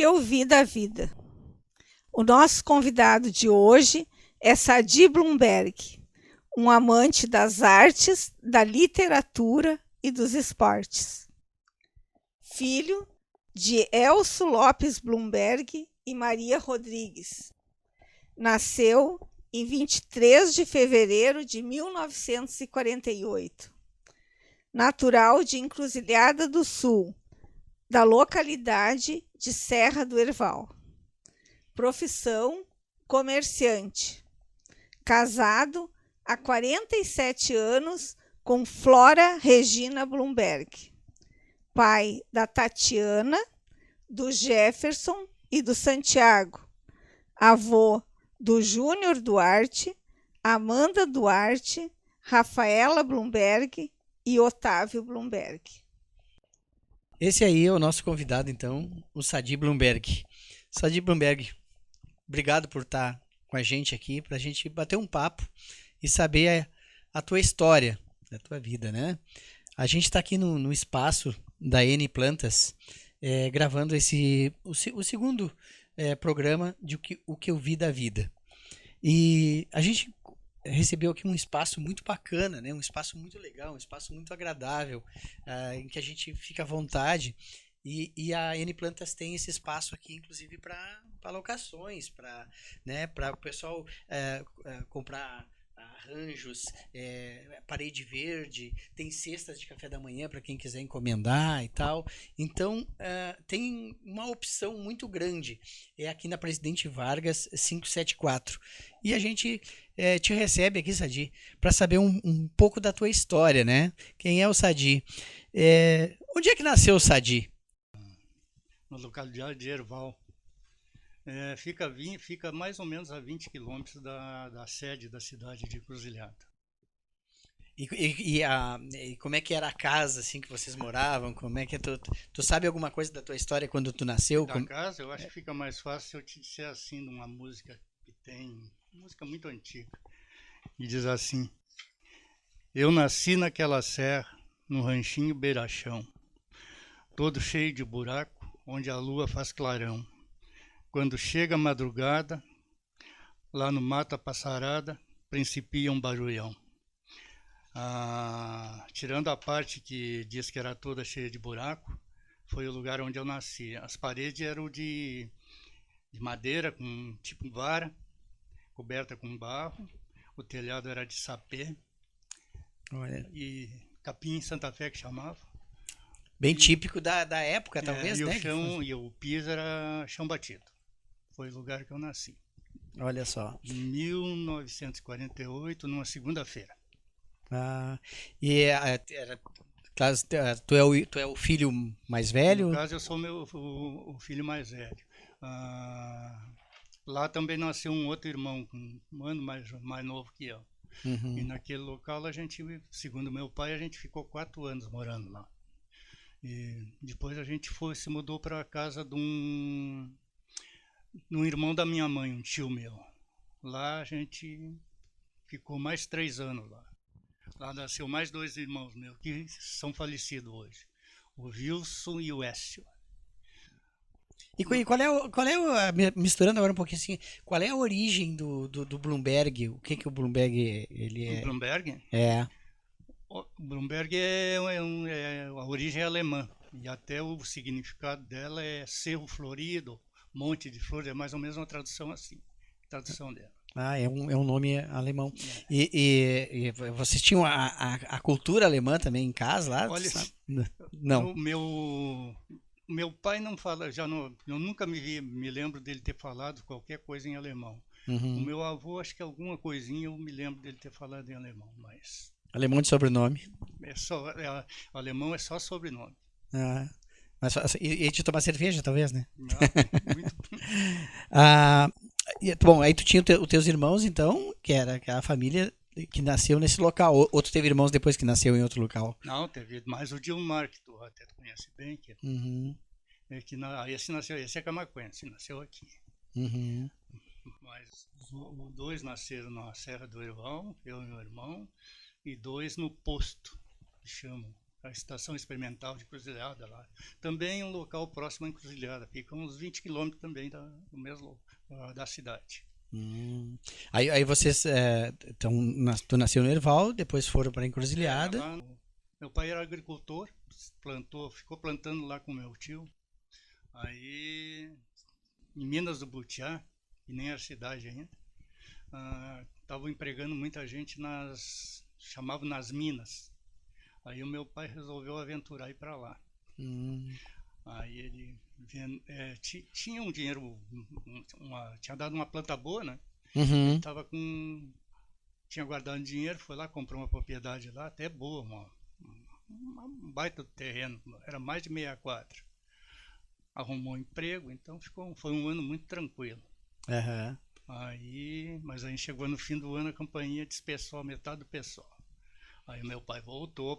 eu vi da vida. O nosso convidado de hoje é Sadi Blumberg, um amante das artes, da literatura e dos esportes. Filho de Elcio Lopes Blumberg e Maria Rodrigues. Nasceu em 23 de fevereiro de 1948. Natural de Encruzilhada do Sul, da localidade de Serra do Herval. Profissão: comerciante. Casado há 47 anos com Flora Regina Blumberg. Pai da Tatiana, do Jefferson e do Santiago. Avô do Júnior Duarte, Amanda Duarte, Rafaela Blumberg e Otávio Blumberg. Esse aí é o nosso convidado, então, o Sadi Blumberg. Sadi Blumberg, obrigado por estar com a gente aqui, para a gente bater um papo e saber a tua história, da tua vida, né? A gente está aqui no espaço da N Plantas, gravando o segundo programa de o que eu vi da vida. E a gente recebeu aqui um espaço muito bacana, né? Um espaço muito legal, um espaço muito agradável, em que a gente fica à vontade. E a N Plantas tem esse espaço aqui, inclusive, para locações, para, né, para o pessoal comprar arranjos, parede verde, tem cestas de café da manhã para quem quiser encomendar e tal. Então, tem uma opção muito grande. É aqui na Presidente Vargas 574. E a gente te recebe aqui, Sadi, para saber um pouco da tua história, né? Quem é o Sadi? Onde é que nasceu o Sadi? Na localidade de Herval. Fica mais ou menos a 20 quilômetros da sede da cidade de Encruzilhada. E como é que era a casa assim que vocês moravam? Como é que tu sabe alguma coisa da tua história quando tu nasceu? Da casa, eu acho que fica mais fácil se eu te disser assim, numa música que tem, música muito antiga, e diz assim: eu nasci naquela serra, no ranchinho Beirachão, todo cheio de buraco, onde a lua faz clarão. Quando chega a madrugada, lá no Mata Passarada, principia um barulhão. Tirando a parte que diz que era toda cheia de buraco, foi o lugar onde eu nasci. As paredes eram de madeira, com tipo vara, coberta com barro. O telhado era de sapê. Olha. E capim Santa Fé que chamava. Bem típico da época, talvez, e né? O chão, e o piso era chão batido. Foi o lugar que eu nasci. Olha só. Em 1948, numa segunda-feira. Tu é o filho mais velho? No caso, eu sou o filho mais velho. Lá também nasceu um outro irmão, um ano mais novo que eu. Uhum. E naquele local, segundo meu pai, a gente ficou 4 anos morando lá. E depois a gente se mudou para a casa de um irmão da minha mãe, um tio meu. Lá a gente ficou mais 3 anos lá. Lá nasceu mais 2 irmãos meus, que são falecidos hoje. O Wilson e o Écio. E misturando agora um pouquinho assim, qual é a origem do Bloomberg? O que o Bloomberg ele é? O Bloomberg? O Bloomberg a origem é alemã. E até o significado dela é cerro florido, monte de flores, é mais ou menos uma tradução assim. Tradução dela. É um nome alemão. E vocês tinham a cultura alemã também em casa lá? Olha, não. Meu pai não fala, eu nunca me lembro dele ter falado qualquer coisa em alemão. Uhum. O meu avô, acho que alguma coisinha eu me lembro dele ter falado em alemão, mas... Alemão de sobrenome. Alemão é só sobrenome. E de tomar cerveja, talvez, né? Não, muito... Bom, aí tu tinha os teus irmãos, então, que era a família que nasceu nesse local. Ou tu teve irmãos depois que nasceu em outro local? Não, teve mais o Dilmar, que tu até conhece bem. Uhum. Esse é camaquense, nasceu aqui. Uhum. Mas os 2 nasceram na Serra do Herval, eu e meu irmão, e 2 no posto, que chamam. a estação experimental de Encruzilhada lá. Também um local próximo à Encruzilhada, fica uns 20 quilômetros também do mesmo da cidade. Aí vocês tu nasceu no Erval, depois foram para Encruzilhada. Meu pai era agricultor, ficou plantando lá com meu tio. Aí, em Minas do Butiá, que nem era cidade ainda, estavam empregando muita gente chamavam nas minas. Aí o meu pai resolveu aventurar ir para lá. Aí ele tinha um dinheiro, tinha dado uma planta boa, né? Ele tinha guardado dinheiro, foi lá, comprou uma propriedade lá, até boa, um baita terreno, era mais de 6 quadras. Arrumou um emprego, então foi um ano muito tranquilo. Mas aí chegou no fim do ano, a companhia dispersou a metade do pessoal. Aí meu pai voltou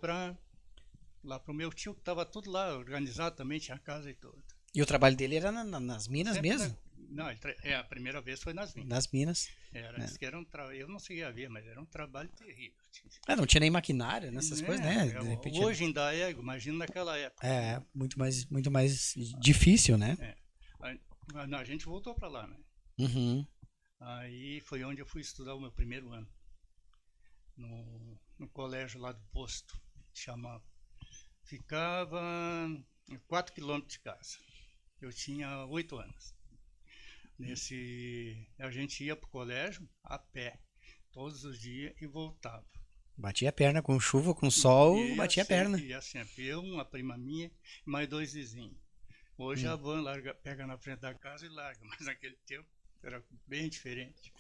lá pro meu tio, que estava tudo lá organizado também, tinha casa e tudo. E o trabalho dele era nas minas Sempre mesmo? Não, a primeira vez foi nas minas. Nas minas. Diz que eu não cheguei a ver, mas era um trabalho terrível. Não tinha nem maquinário nessas coisas, né? De repente, hoje ainda imagina naquela época. Muito mais difícil, né? A gente voltou para lá, né? Aí foi onde eu fui estudar o meu primeiro ano. No colégio lá do Posto, chamava. Ficava a 4 quilômetros de casa. Eu tinha 8 anos. A gente ia para o colégio a pé, todos os dias, e voltava. Batia a perna com chuva, com sol, batia a perna. Ia sempre. Eu, uma prima minha e mais 2 vizinhos. Hoje a van pega na frente da casa e larga, mas naquele tempo era bem diferente.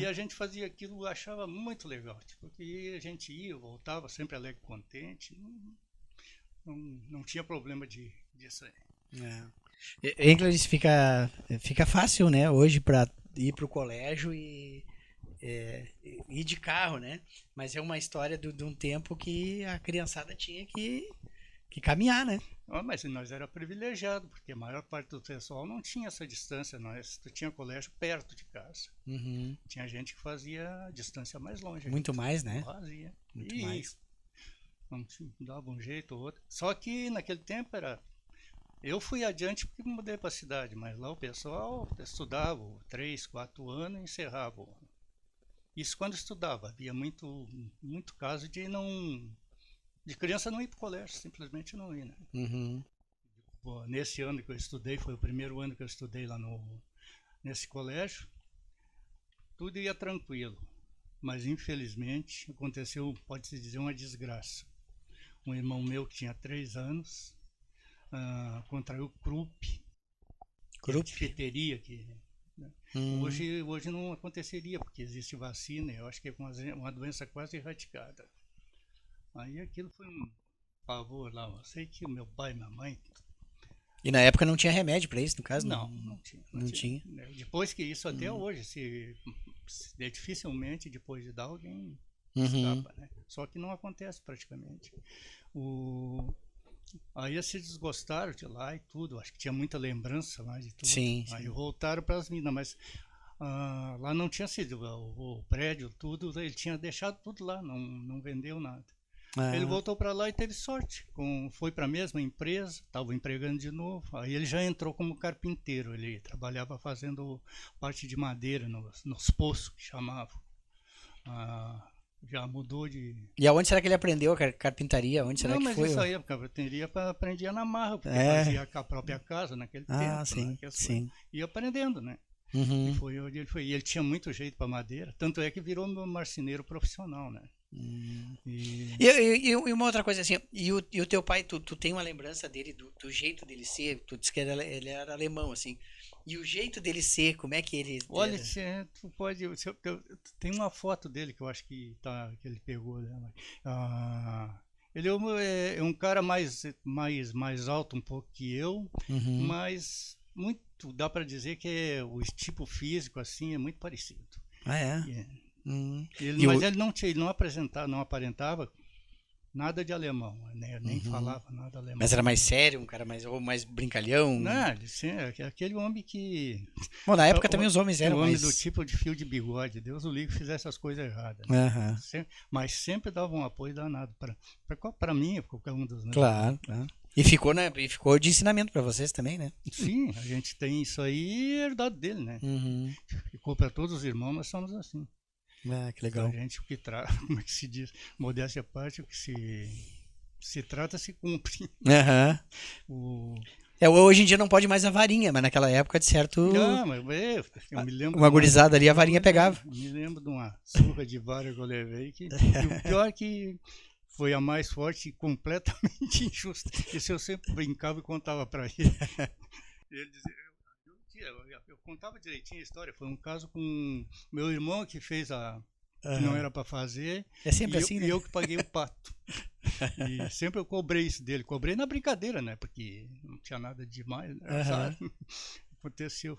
E a gente fazia aquilo, achava muito legal, porque a gente ia, voltava, sempre alegre, contente, não tinha problema disso aí. Enclares fica fácil, né, hoje para ir para o colégio e ir de carro, né? Mas é uma história de um tempo que a criançada tinha que caminhar, né? Mas nós era privilegiado, porque a maior parte do pessoal não tinha essa distância. Tu tinha colégio perto de casa. Tinha gente que fazia a distância mais longe. Muito mais, né? Fazia. Muito mais. Não dava um jeito ou outro. Só que naquele tempo eu fui adiante porque mudei para a cidade, mas lá o pessoal estudava 3, 4 anos e encerrava. Isso quando estudava. Havia muito caso de criança não ir para o colégio, simplesmente não ir, né? Nesse ano que eu estudei, foi o primeiro ano que eu estudei lá nesse colégio, tudo ia tranquilo, mas infelizmente aconteceu, pode-se dizer, uma desgraça. Um irmão meu que tinha 3 anos contraiu croup, difteria, né? Hoje não aconteceria, porque existe vacina, eu acho que é uma doença quase erradicada. Aí aquilo foi um pavor lá. Eu sei que o meu pai e minha mãe... E na época não tinha remédio para isso, no caso? Não tinha. Depois que isso, até hoje, dificilmente depois de dar alguém escapa, né? Só que não acontece praticamente. Aí se desgostaram de lá e tudo. Acho que tinha muita lembrança lá de tudo. Sim. Aí voltaram para as minas, mas... lá não tinha sido o prédio, tudo, ele tinha deixado tudo lá, não vendeu nada. Ele voltou para lá e teve sorte. Foi para a mesma empresa, estava empregando de novo. Aí ele já entrou como carpinteiro. Ele trabalhava fazendo parte de madeira nos poços, que chamavam. Já mudou de... E aonde será que ele aprendeu a carpintaria? Onde será que foi? Isso aí, a carpintaria aprendia na marra, porque fazia a própria casa naquele tempo. Sim, né? sim. Ia aprendendo, né? E foi onde ele foi. E ele tinha muito jeito para madeira, tanto é que virou meu marceneiro profissional, né? E uma outra coisa assim, e o teu pai, tu tem uma lembrança dele, do jeito dele ser? Tu disse que ele era alemão, assim. E o jeito dele ser, como é que ele... Olha, tu pode... Tem uma foto dele que eu acho que ele pegou, né? Ele é um cara mais alto um pouco que eu, mas muito, dá para dizer que o tipo físico assim é muito parecido. É? Mas ele não aparentava nada de alemão, né? Eu nem falava nada alemão. Mas era mais sério, um cara ou mais brincalhão? Não, aquele homem que... Bom, na época também os homens eram o homem mais... do tipo de fio de bigode. Deus o livre fizesse essas coisas erradas. Né? Né? Mas sempre dava um apoio danado para mim, para qualquer um dos meus. Claro, claro. E ficou de ensinamento para vocês também, né? Sim, a gente tem isso aí herdado dele, né? Ficou para todos os irmãos, nós somos assim. Ah, que legal. A gente, o que como é que se diz? Modéstia à parte, o que se trata, se cumpre. Hoje em dia não pode mais a varinha, mas naquela época, de certo... Não, mas eu me lembro... Uma gurizada ali, a varinha pegava. Me lembro de uma surra de vara que eu levei, e o pior é que foi a mais forte e completamente injusta. Isso eu sempre brincava e contava para ele. Ele dizia... Eu contava direitinho a história. Foi um caso com meu irmão que fez que não era para fazer. É sempre assim, né? E eu que paguei o pato. E sempre eu cobrei isso dele. Cobrei na brincadeira, né? Porque não tinha nada demais. Né? Sabe? Aconteceu.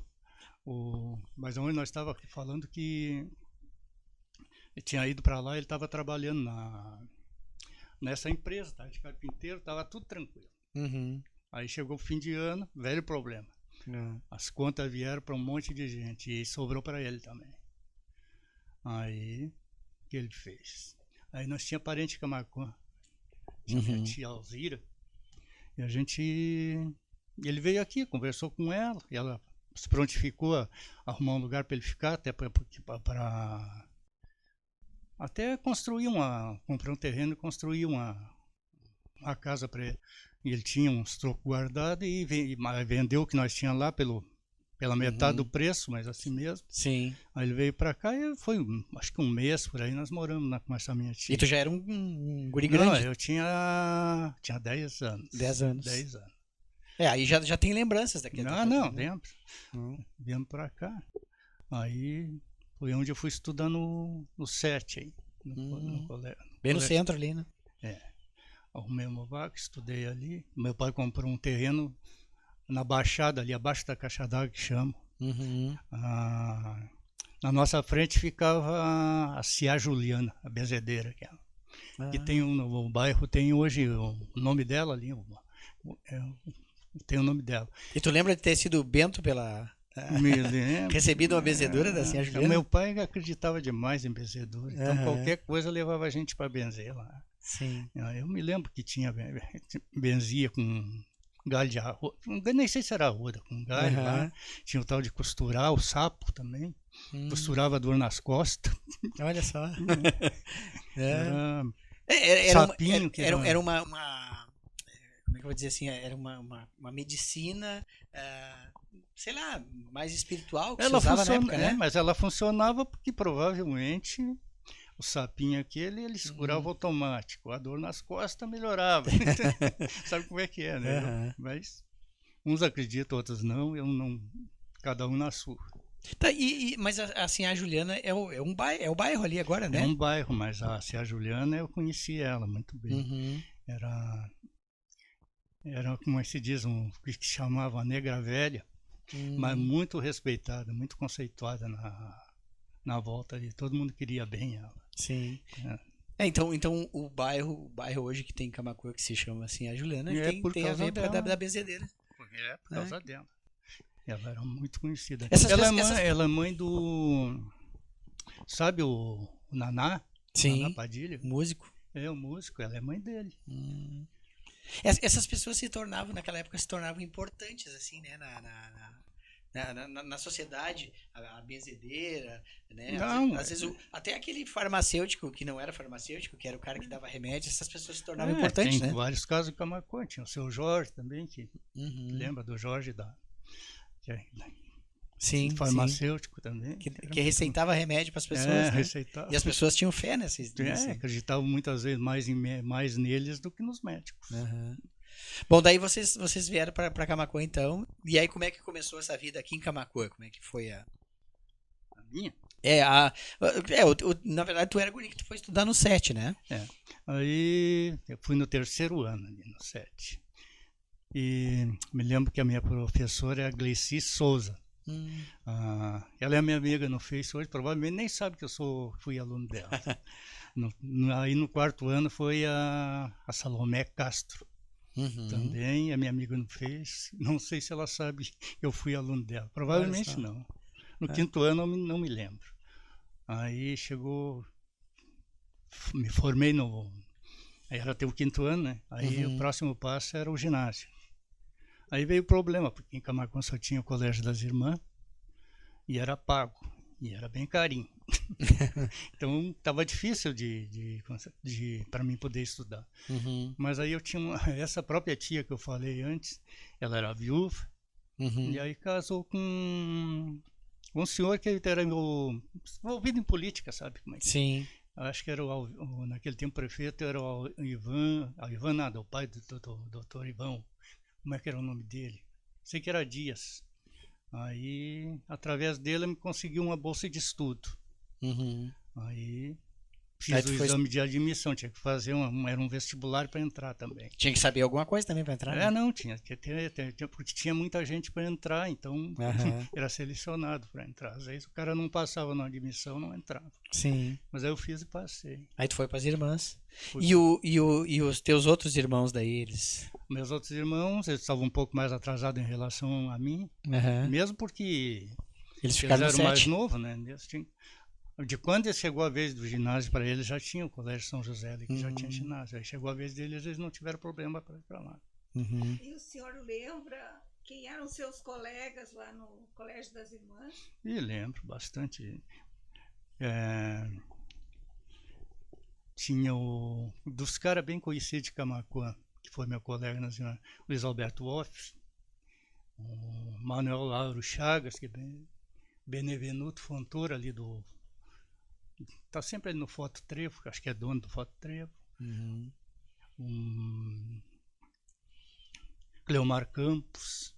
Mas onde nós estávamos falando que ele tinha ido para lá, ele estava trabalhando nessa empresa, tá? De carpinteiro, estava tudo tranquilo. Aí chegou o fim de ano, velho problema. As contas vieram para um monte de gente e sobrou para ele também. Aí, o que ele fez? Aí nós tinha parente em Camaquã, tinha minha tia Alzira, e ele veio aqui, conversou com ela, e ela se prontificou a arrumar um lugar para ele ficar, até construir comprar um terreno e construir uma casa para ele. E ele tinha uns trocos guardados e vendeu o que nós tínhamos lá pela metade do preço, mas assim mesmo. Sim. Aí ele veio pra cá e foi, acho que um mês por aí, nós moramos com essa minha tia. E tu já era um guri grande? Não, eu tinha 10 anos. 10 anos. 10 anos. Aí já tem lembranças daqui. Não, lembro. Viemos pra cá. Aí foi onde eu fui estudar no 7 aí, no colégio. Bem no centro ali, né? Arrumei uma vaca, estudei ali. Meu pai comprou um terreno na Baixada, ali abaixo da caixa d'água que chama. Na nossa frente ficava a Cia Juliana, a benzedeira. Que tem o bairro tem hoje o nome dela ali. Tem o nome dela. E tu lembra de ter sido bento Me lembro. recebido uma benzedura da Cia Juliana? Meu pai acreditava demais em benzedura. Então qualquer coisa levava a gente para benzer lá. Sim. Eu me lembro que benzia com galho de arroz, nem sei se era arruda, com galho lá. Tinha o tal de costurar, o sapo também. Costurava dor nas costas. Olha só. Sapinho. Era uma como é que eu vou dizer assim? Era uma medicina, sei lá, mais espiritual que se usava na época, né? Mas ela funcionava porque provavelmente... O sapinho aquele, ele segurava automático. A dor nas costas melhorava. Sabe como é que é, né? Mas uns acreditam, outros não. Eu não. Cada um na sua. Tá, mas assim, a Juliana é o bairro ali agora, né? É um bairro, mas a Juliana eu conheci ela muito bem. Era como é que se diz, que chamava Negra Velha, mas muito respeitada, muito conceituada na volta ali. Todo mundo queria bem ela. Sim. Então o bairro hoje que tem em Camaquã, que se chama assim, a Juliana, tem a ver da benzedeira. Por causa dela. Ela era muito conhecida. Ela é mãe do... Sabe o Naná? Sim. Naná Padilha? Músico. O músico. Ela é mãe dele. Essas pessoas naquela época se tornavam importantes, assim, né? Na sociedade, a benzedeira, né? Às vezes até aquele farmacêutico que não era farmacêutico, que era o cara que dava remédio, essas pessoas se tornavam importantes, né? Tem vários casos em Camaquã. Tinha o seu Jorge também, que lembra do Jorge Sim, farmacêutico também. Que receitava remédio para as pessoas, né? Receitava. E as pessoas tinham fé acreditavam muitas vezes mais neles do que nos médicos. Bom, daí vocês vieram para Camaquã, então. E aí, como é que começou essa vida aqui em Camaquã? Como é que foi a minha? Na verdade, tu era guri que tu foi estudar no 7, né? Aí eu fui no 3º ano ali no 7. E me lembro que a minha professora é a Gleici Souza. Ela é minha amiga no Face hoje, provavelmente nem sabe que fui aluno dela. Aí no quarto ano foi a Salomé Castro. Também é minha amiga no Face. Não sei se ela sabe que eu fui aluno dela. Provavelmente não. No quinto ano eu não me lembro. Aí chegou, me formei no... Aí ela teve o quinto ano, né? Aí o próximo passo era o ginásio. Aí veio o problema, porque em Camaquã só tinha o Colégio das Irmãs e era pago. E era bem carinho. Então estava difícil para mim poder estudar. Mas aí eu tinha essa própria tia que eu falei antes, ela era viúva, e aí casou com um senhor que era envolvido em política, sabe como é que é? Sim. Acho que era naquele tempo prefeito, era o Ivan nada, o pai do doutor Ivan. Como é que era o nome dele? Sei que era Dias. Aí, através dele, eu me consegui uma bolsa de estudo. Aí fiz o exame de admissão, tinha que fazer era um vestibular para entrar também. Tinha que saber alguma coisa também para entrar? Né? Não, tinha que ter, porque tinha muita gente para entrar, então era selecionado para entrar. Às vezes o cara não passava na admissão, não entrava. Sim. Mas aí eu fiz e passei. Aí tu foi para as irmãs. E os teus outros irmãos daí, eles? Meus outros irmãos, eles estavam um pouco mais atrasados em relação a mim, mesmo porque eles eram mais novos, né? De quando chegou a vez do ginásio para eles, já tinha o Colégio São José ali, que já tinha ginásio. Aí chegou a vez deles, eles não tiveram problema para ir para lá. E o senhor lembra quem eram seus colegas lá no Colégio das Irmãs? E lembro bastante. Tinha dos caras bem conhecidos de Camaquã, que foi meu colega na Irmãs, Luiz Alberto Wolff, o Manuel Lauro Chagas, que é Benevenuto Fontoura ali tá sempre ali no Foto Trevo, acho que é dono do Foto Trevo. Cleomar Campos.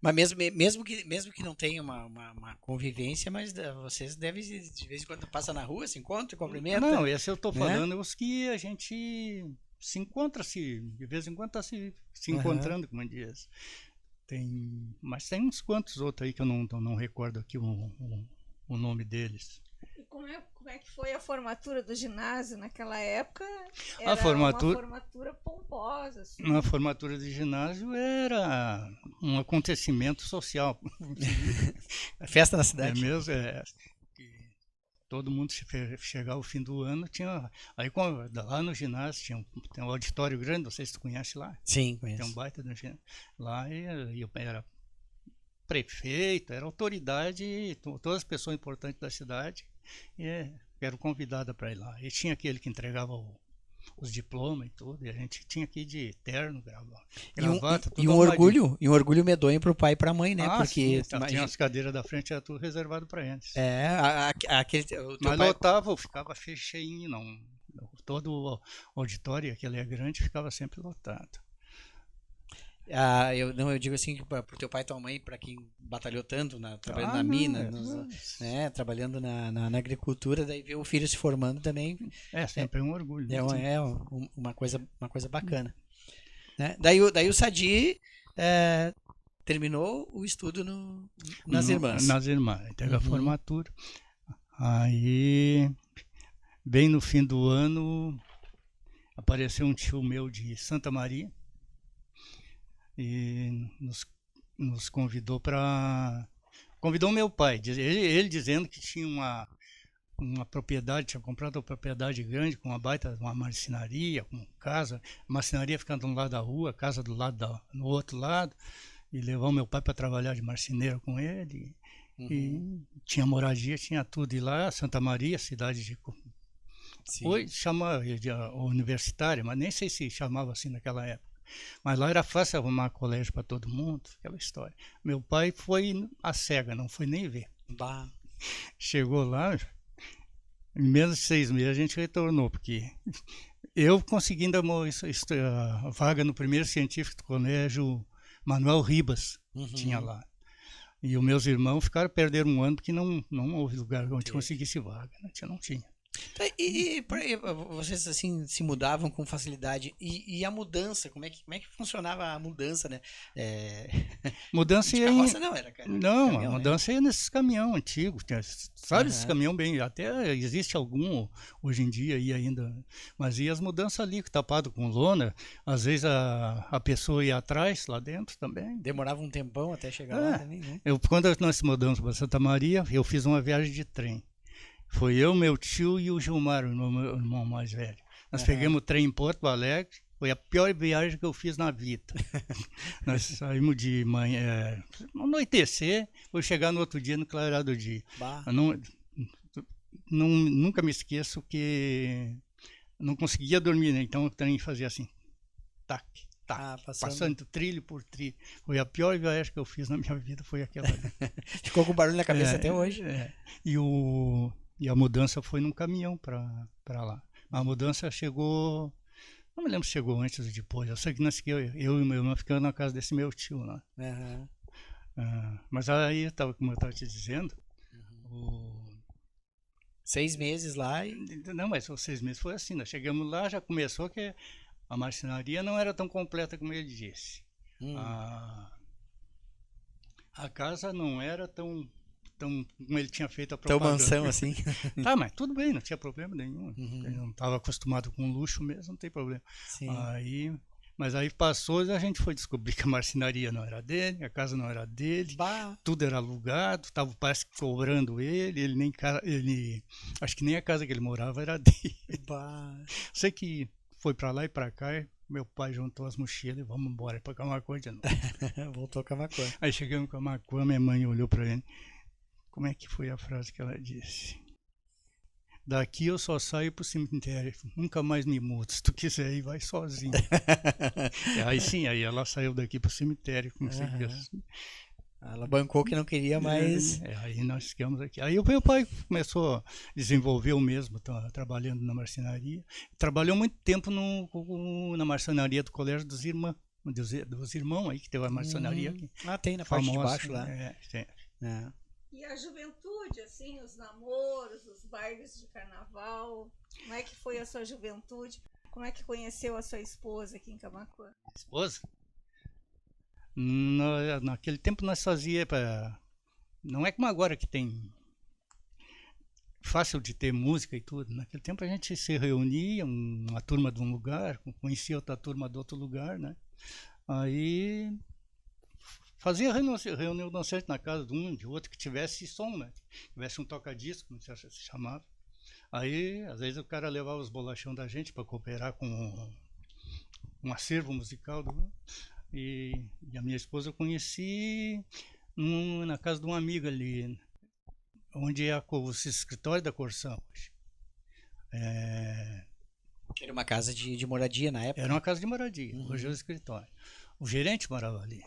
Mas mesmo que não tenha uma convivência, mas vocês devem, de vez em quando, passa na rua, se encontra, cumprimenta? Não, esse eu tô falando, os que a gente se encontra, de vez em quando tá se encontrando, como diz. Mas tem uns quantos outros aí que eu não recordo aqui o nome deles. E como é que foi a formatura do ginásio naquela época? Era uma formatura pomposa. Assim. A formatura de ginásio era um acontecimento social. Festa na cidade. É mesmo, todo mundo chegar ao fim do ano tinha. Aí lá no ginásio tem um auditório grande, não sei se tu conhece lá. Sim, conheço. Tem um baita no ginásio. Lá eu era prefeito, era autoridade, todas as pessoas importantes da cidade eram convidadas para ir lá. E tinha aquele que entregava os diplomas e tudo, e a gente tinha que ir de terno, gravata, tudo e um orgulho medonho pro pai e pra mãe, né? Porque sim, tinha as cadeiras da frente, era tudo reservado para eles. Mas lotava, ficava cheinho, não. Todo o auditório, aquele é grande, ficava sempre lotado. Eu digo assim, pro teu pai e tua mãe, para quem batalhou tanto, trabalhando na mina, trabalhando na agricultura, daí ver o filho se formando também. É sempre um orgulho. Uma coisa bacana. Né? Daí o Sadi terminou o estudo nas Irmãs. Nas Irmãs, teve a formatura. Aí, bem no fim do ano, apareceu um tio meu de Santa Maria, e nos convidou convidou meu pai, ele dizendo que tinha uma propriedade, tinha comprado uma propriedade grande com uma marcenaria, com casa, marcenaria ficando de um lado da rua, casa no outro lado, e levou meu pai para trabalhar de marceneiro com ele, e tinha moradia, tinha tudo. E lá, Santa Maria, cidade de... Hoje chama de universitária, mas nem sei se chamava assim naquela época. Mas lá era fácil arrumar colégio para todo mundo, aquela história. Meu pai foi à cega, não foi nem ver. Chegou lá, em menos de 6 meses a gente retornou, porque eu consegui ainda a vaga no primeiro científico do colégio Manuel Ribas, tinha lá. E os meus irmãos perderam um ano porque não houve lugar onde conseguisse vaga, não tinha. Por aí, vocês assim se mudavam com facilidade e a mudança, como é que funcionava a mudança, né? Mudança De ia carroça não, era não, a caminhão, né? mudança ia nesses caminhão antigos. Sabe esses Aham. caminhão bem, até existe algum hoje em dia aí ainda, mas ia as mudanças ali, tapado com lona, às vezes a pessoa ia atrás, lá dentro também. Demorava um tempão até chegar lá É, também, né? quando nós mudamos para Santa Maria, eu fiz uma viagem de trem. Foi eu, meu tio e o Gilmar, o meu irmão mais velho. Nós Aham. pegamos o trem em Porto Alegre. Foi a pior viagem que eu fiz na vida. Nós saímos de manhã, anoitecer, foi chegar no outro dia no clarear do dia. Bah. Eu nunca me esqueço que não conseguia dormir, né? Então o trem fazia assim, tac, tac, passando trilho por trilho. Foi a pior viagem que eu fiz na minha vida, foi aquela ali. Ficou com barulho na cabeça até hoje. E a mudança foi num caminhão para lá. A mudança chegou, não me lembro se chegou antes ou depois. Eu sei que eu e meu irmão ficamos na casa desse meu tio lá. Aham. Mas aí, como eu estava te dizendo, o 6 meses lá e não, mas os 6 meses foi assim. Nós chegamos lá, já começou que a marcenaria não era tão completa como ele disse. A casa não era tão como ele tinha feito a tão propaganda. mansão assim. Tá, mas tudo bem, não tinha problema nenhum. Uhum. Ele não estava acostumado com luxo mesmo, não tem problema. Sim. Mas aí passou e a gente foi descobrir que a marcenaria não era dele, a casa não era dele, Bah. tudo era alugado, tava parece que cobrando ele nem acho que nem a casa que ele morava era dele. Bah. Sei que foi para lá e para cá, e meu pai juntou as mochilas e vamos embora para Camaquã de novo. Voltou a Camaquã. Aí chegamos em Camaquã, minha mãe olhou para ele. Como é que foi a frase que ela disse? Daqui eu só saio pro cemitério, nunca mais me mudo. Se tu quiser ir, vai sozinho. Aí sim, aí ela saiu daqui pro cemitério. Ela bancou que não queria mais. Aí nós ficamos aqui. Aí o meu pai começou a desenvolver o mesmo, trabalhando na marcenaria. Trabalhou muito tempo na marcenaria do Colégio dos Irmãos. Dos irmãos aí, que tem a marcenaria aqui. Tem na parte de baixo lá. Tem. E a juventude, assim, os namoros, os bailes de carnaval, como é que foi a sua juventude? Como é que conheceu a sua esposa aqui em Camaquã? Esposa? Naquele tempo nós fazia não é como agora que tem fácil de ter música e tudo. Naquele tempo a gente se reunia, uma turma de um lugar, conhecia outra turma de outro lugar, né? Aí fazia reunião dançante na casa de um, de outro, que tivesse som, né? Tivesse um toca-disco, como se chamava. Aí, às vezes, o cara levava os bolachão da gente para cooperar com um acervo musical. E a minha esposa eu conheci na casa de um amigo ali, onde é o escritório da Corção. Era uma casa de moradia na época? Era uma casa de moradia, hoje é o escritório. O gerente morava ali.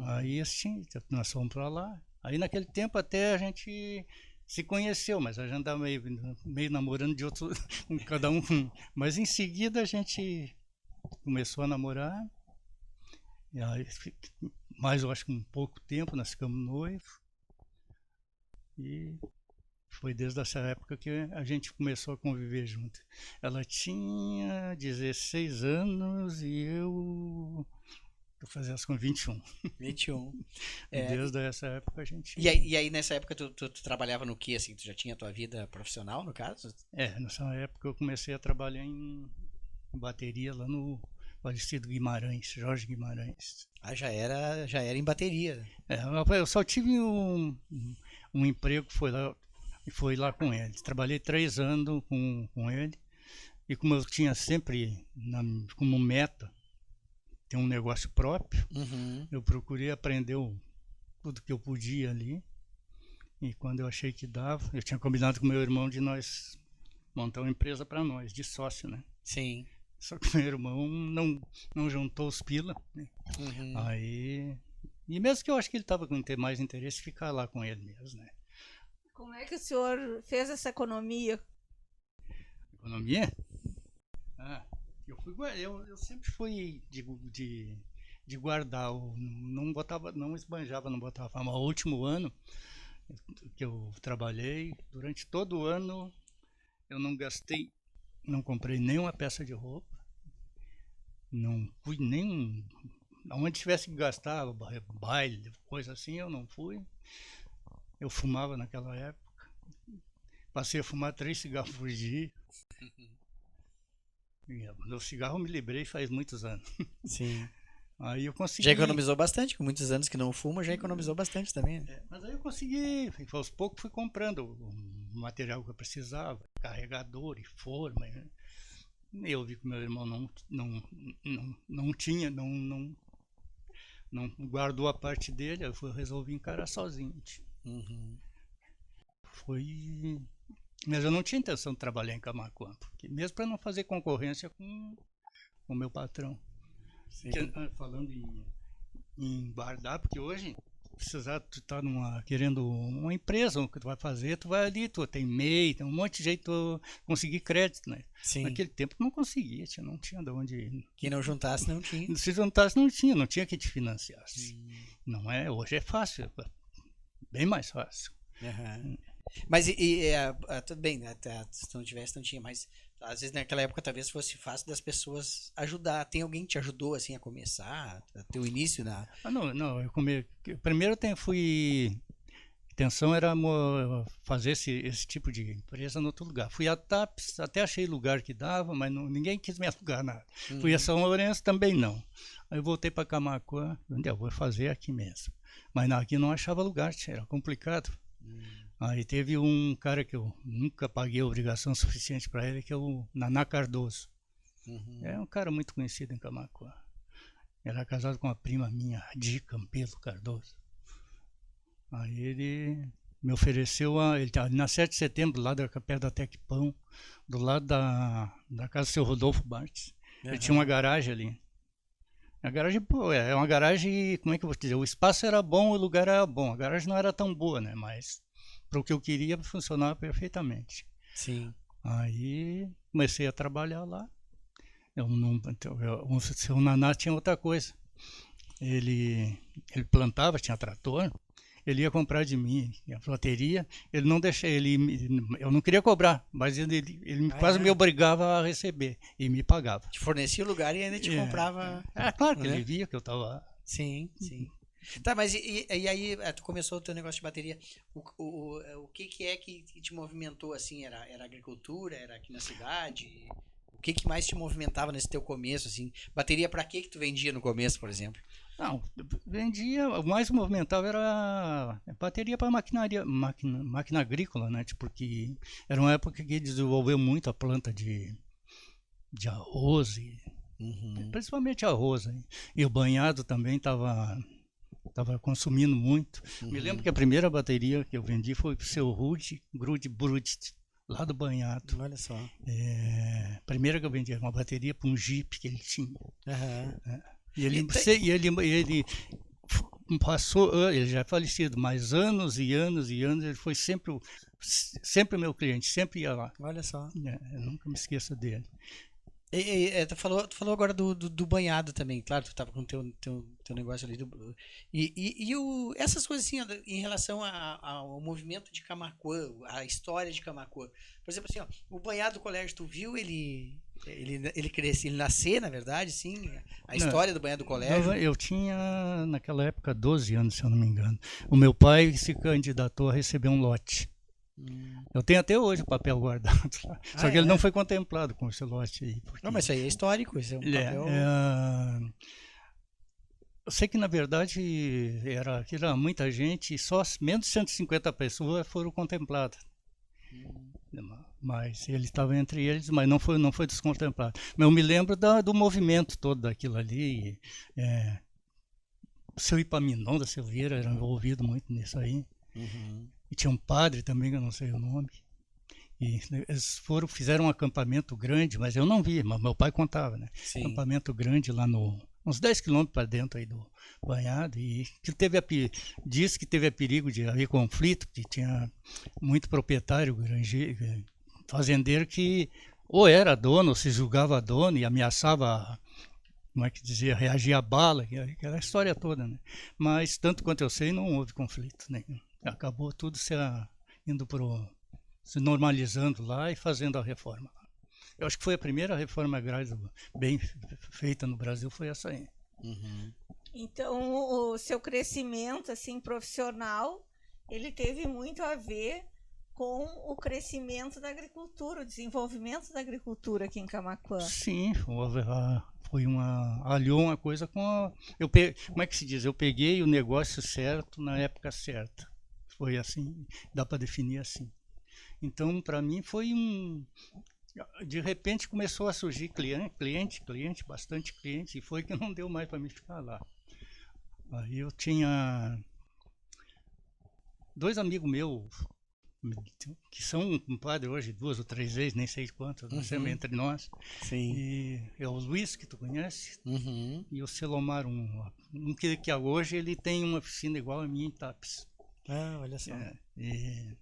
Aí assim, nós fomos para lá. Aí naquele tempo até a gente se conheceu, mas a gente andava meio namorando de outro, cada um. Mas em seguida a gente começou a namorar. E aí, mais eu acho que um pouco tempo nós ficamos noivos. E foi desde essa época que a gente começou a conviver junto. Ela tinha 16 anos e eu fazia as com 21. 21. Desde essa época a gente... E aí nessa época tu trabalhava no que, assim? Tu já tinha a tua vida profissional, no caso? Nessa época eu comecei a trabalhar em bateria lá no falecido Guimarães, Jorge Guimarães. Já era em bateria. Eu só tive um emprego que foi lá com ele. Trabalhei 3 anos com ele. E como eu tinha sempre como meta ter um negócio próprio, eu procurei aprender tudo que eu podia ali. E quando eu achei que dava, eu tinha combinado com meu irmão de nós montar uma empresa para nós, de sócio, né? Sim. Só que meu irmão não juntou os pila, né? Aí... E mesmo que eu acho que ele estava com mais interesse em ficar lá com ele mesmo, né? Como é que o senhor fez essa economia? Economia? Eu sempre fui de guardar, não esbanjava, não botava. Mas o último ano que eu trabalhei, durante todo o ano, eu não gastei, não comprei nenhuma peça de roupa, não fui nem onde tivesse que gastar, baile, coisa assim, eu não fui. Eu fumava naquela época, passei a fumar 3 cigarros por dia. Do cigarro eu me livrei faz muitos anos. Sim. Aí eu consegui. Já economizou bastante, com muitos anos que não fuma, já economizou bastante também. Né? Mas aí eu consegui, aos poucos fui comprando o material que eu precisava, carregador e forma. Né? Eu vi que meu irmão não tinha, não guardou a parte dele, eu resolvi encarar sozinho. Uhum. Mas eu não tinha intenção de trabalhar em Camaquã, porque mesmo para não fazer concorrência com o meu patrão. Falando em guardar, porque hoje precisar, tu tá querendo uma empresa, o que tu vai fazer, tu vai ali, tu tem MEI, tem um monte de jeito de conseguir crédito, né? Sim. Naquele tempo não conseguia, não tinha de onde. Quem não juntasse não tinha. Se juntasse não tinha que te financiasse. Não é, hoje é fácil, bem mais fácil. Uhum. Mas tudo bem, né? Se não tivesse, não tinha, mas às vezes naquela época talvez fosse fácil das pessoas ajudar. Tem alguém que te ajudou assim a começar, a ter o início na... Não, primeiro a intenção era fazer esse tipo de empresa em outro lugar. Fui a TAPS, até achei lugar que dava, mas ninguém quis me alugar nada. Fui a São Lourenço, também não. Aí eu voltei para Camaquã, onde eu vou fazer aqui mesmo. Mas aqui não achava lugar, era complicado. Aí teve um cara que eu nunca paguei a obrigação suficiente para ele, que é o Naná Cardoso. É um cara muito conhecido em Camaquã. Era casado com uma prima minha, Di Campelo Cardoso. Aí ele me ofereceu, ele tá na 7 de setembro, lá perto da Tecpão, do lado da casa do seu Rodolfo Bartes. Ele tinha uma garagem ali. A garagem, pô, é uma garagem, como é que eu vou te dizer? O espaço era bom, o lugar era bom. A garagem não era tão boa, né? Mas para o que eu queria funcionava perfeitamente. Sim. Aí comecei a trabalhar lá. O Naná tinha outra coisa. Ele plantava, tinha trator. Ele ia comprar de mim a loteria. Ele não deixava, eu não queria cobrar, mas ele quase me obrigava a receber e me pagava. Te fornecia o lugar e ainda te comprava. Claro que ele via que eu estava. Sim, sim. Tá, mas e aí tu começou o teu negócio de bateria. O que é que te movimentou assim? Era agricultura? Era aqui na cidade? O que mais te movimentava nesse teu começo assim? Bateria para que tu vendia no começo, por exemplo? Não, vendia, o mais movimentava era bateria para máquina agrícola, né? Porque era uma época que desenvolveu muito a planta de arroz, principalmente arroz. Hein? E o banhado também estava consumindo muito. Me lembro que a primeira bateria que eu vendi foi pro seu Grude Brudst, lá do Banhado. Olha só. A primeira que eu vendi era uma bateria para um Jeep que ele tinha. E ele passou, ele já é falecido, mas anos e anos e anos, ele foi sempre meu cliente, sempre ia lá. Olha só. Eu nunca me esqueço dele. Tu falou agora do banhado também, claro, tu estava com o teu negócio ali. Essas coisas assim, em relação ao movimento de Camaquã, a história de Camaquã. Por exemplo, assim, o banhado do colégio, tu viu ele crescer, ele nascer, na verdade, sim? A história do banhado do colégio? Eu tinha, naquela época, 12 anos, se eu não me engano. O meu pai se candidatou a receber um lote. Eu tenho até hoje o papel guardado lá. Só que ele não foi contemplado com esse lote aí. Não, mas isso aí é histórico, isso é um papel... Eu sei que, na verdade, era muita gente e só menos de 150 pessoas foram contempladas. Mas ele estava entre eles, mas não foi descontemplado. Mas eu me lembro do movimento todo daquilo ali. O seu Ipaminon da Silveira era envolvido muito nisso aí. E tinha um padre também, que eu não sei o nome. E eles fizeram um acampamento grande, mas eu não vi, mas meu pai contava, né? Sim. Acampamento grande lá uns 10 quilômetros para dentro aí do Banhado. E que disse que teve a perigo de haver conflito, que tinha muito proprietário, fazendeiro que ou era dono, ou se julgava dono e ameaçava, como é que dizia, reagir à bala, aquela história toda, né? Mas, tanto quanto eu sei, não houve conflito nenhum. Acabou tudo indo se normalizando lá e fazendo a reforma. Eu acho que foi a primeira reforma agrária bem feita no Brasil, foi essa aí. Uhum. Então, o seu crescimento assim profissional, ele teve muito a ver com o crescimento da agricultura, o desenvolvimento da agricultura aqui em Camaquã. Sim, aliou uma coisa com como é que se diz? Eu peguei o negócio certo na época certa. Foi assim, dá para definir assim. Então, para mim foi de repente começou a surgir cliente, bastante cliente, e foi que não deu mais para me ficar lá. Aí eu tinha 2 amigos meus que são compadres hoje 2 ou 3 vezes, nem sei quantas, nós temos entre nós. Sim. E é o Luiz, que tu conhece, Uhum. e o Selomar, que hoje ele tem uma oficina igual a minha em Tapes. Ah, olha só. E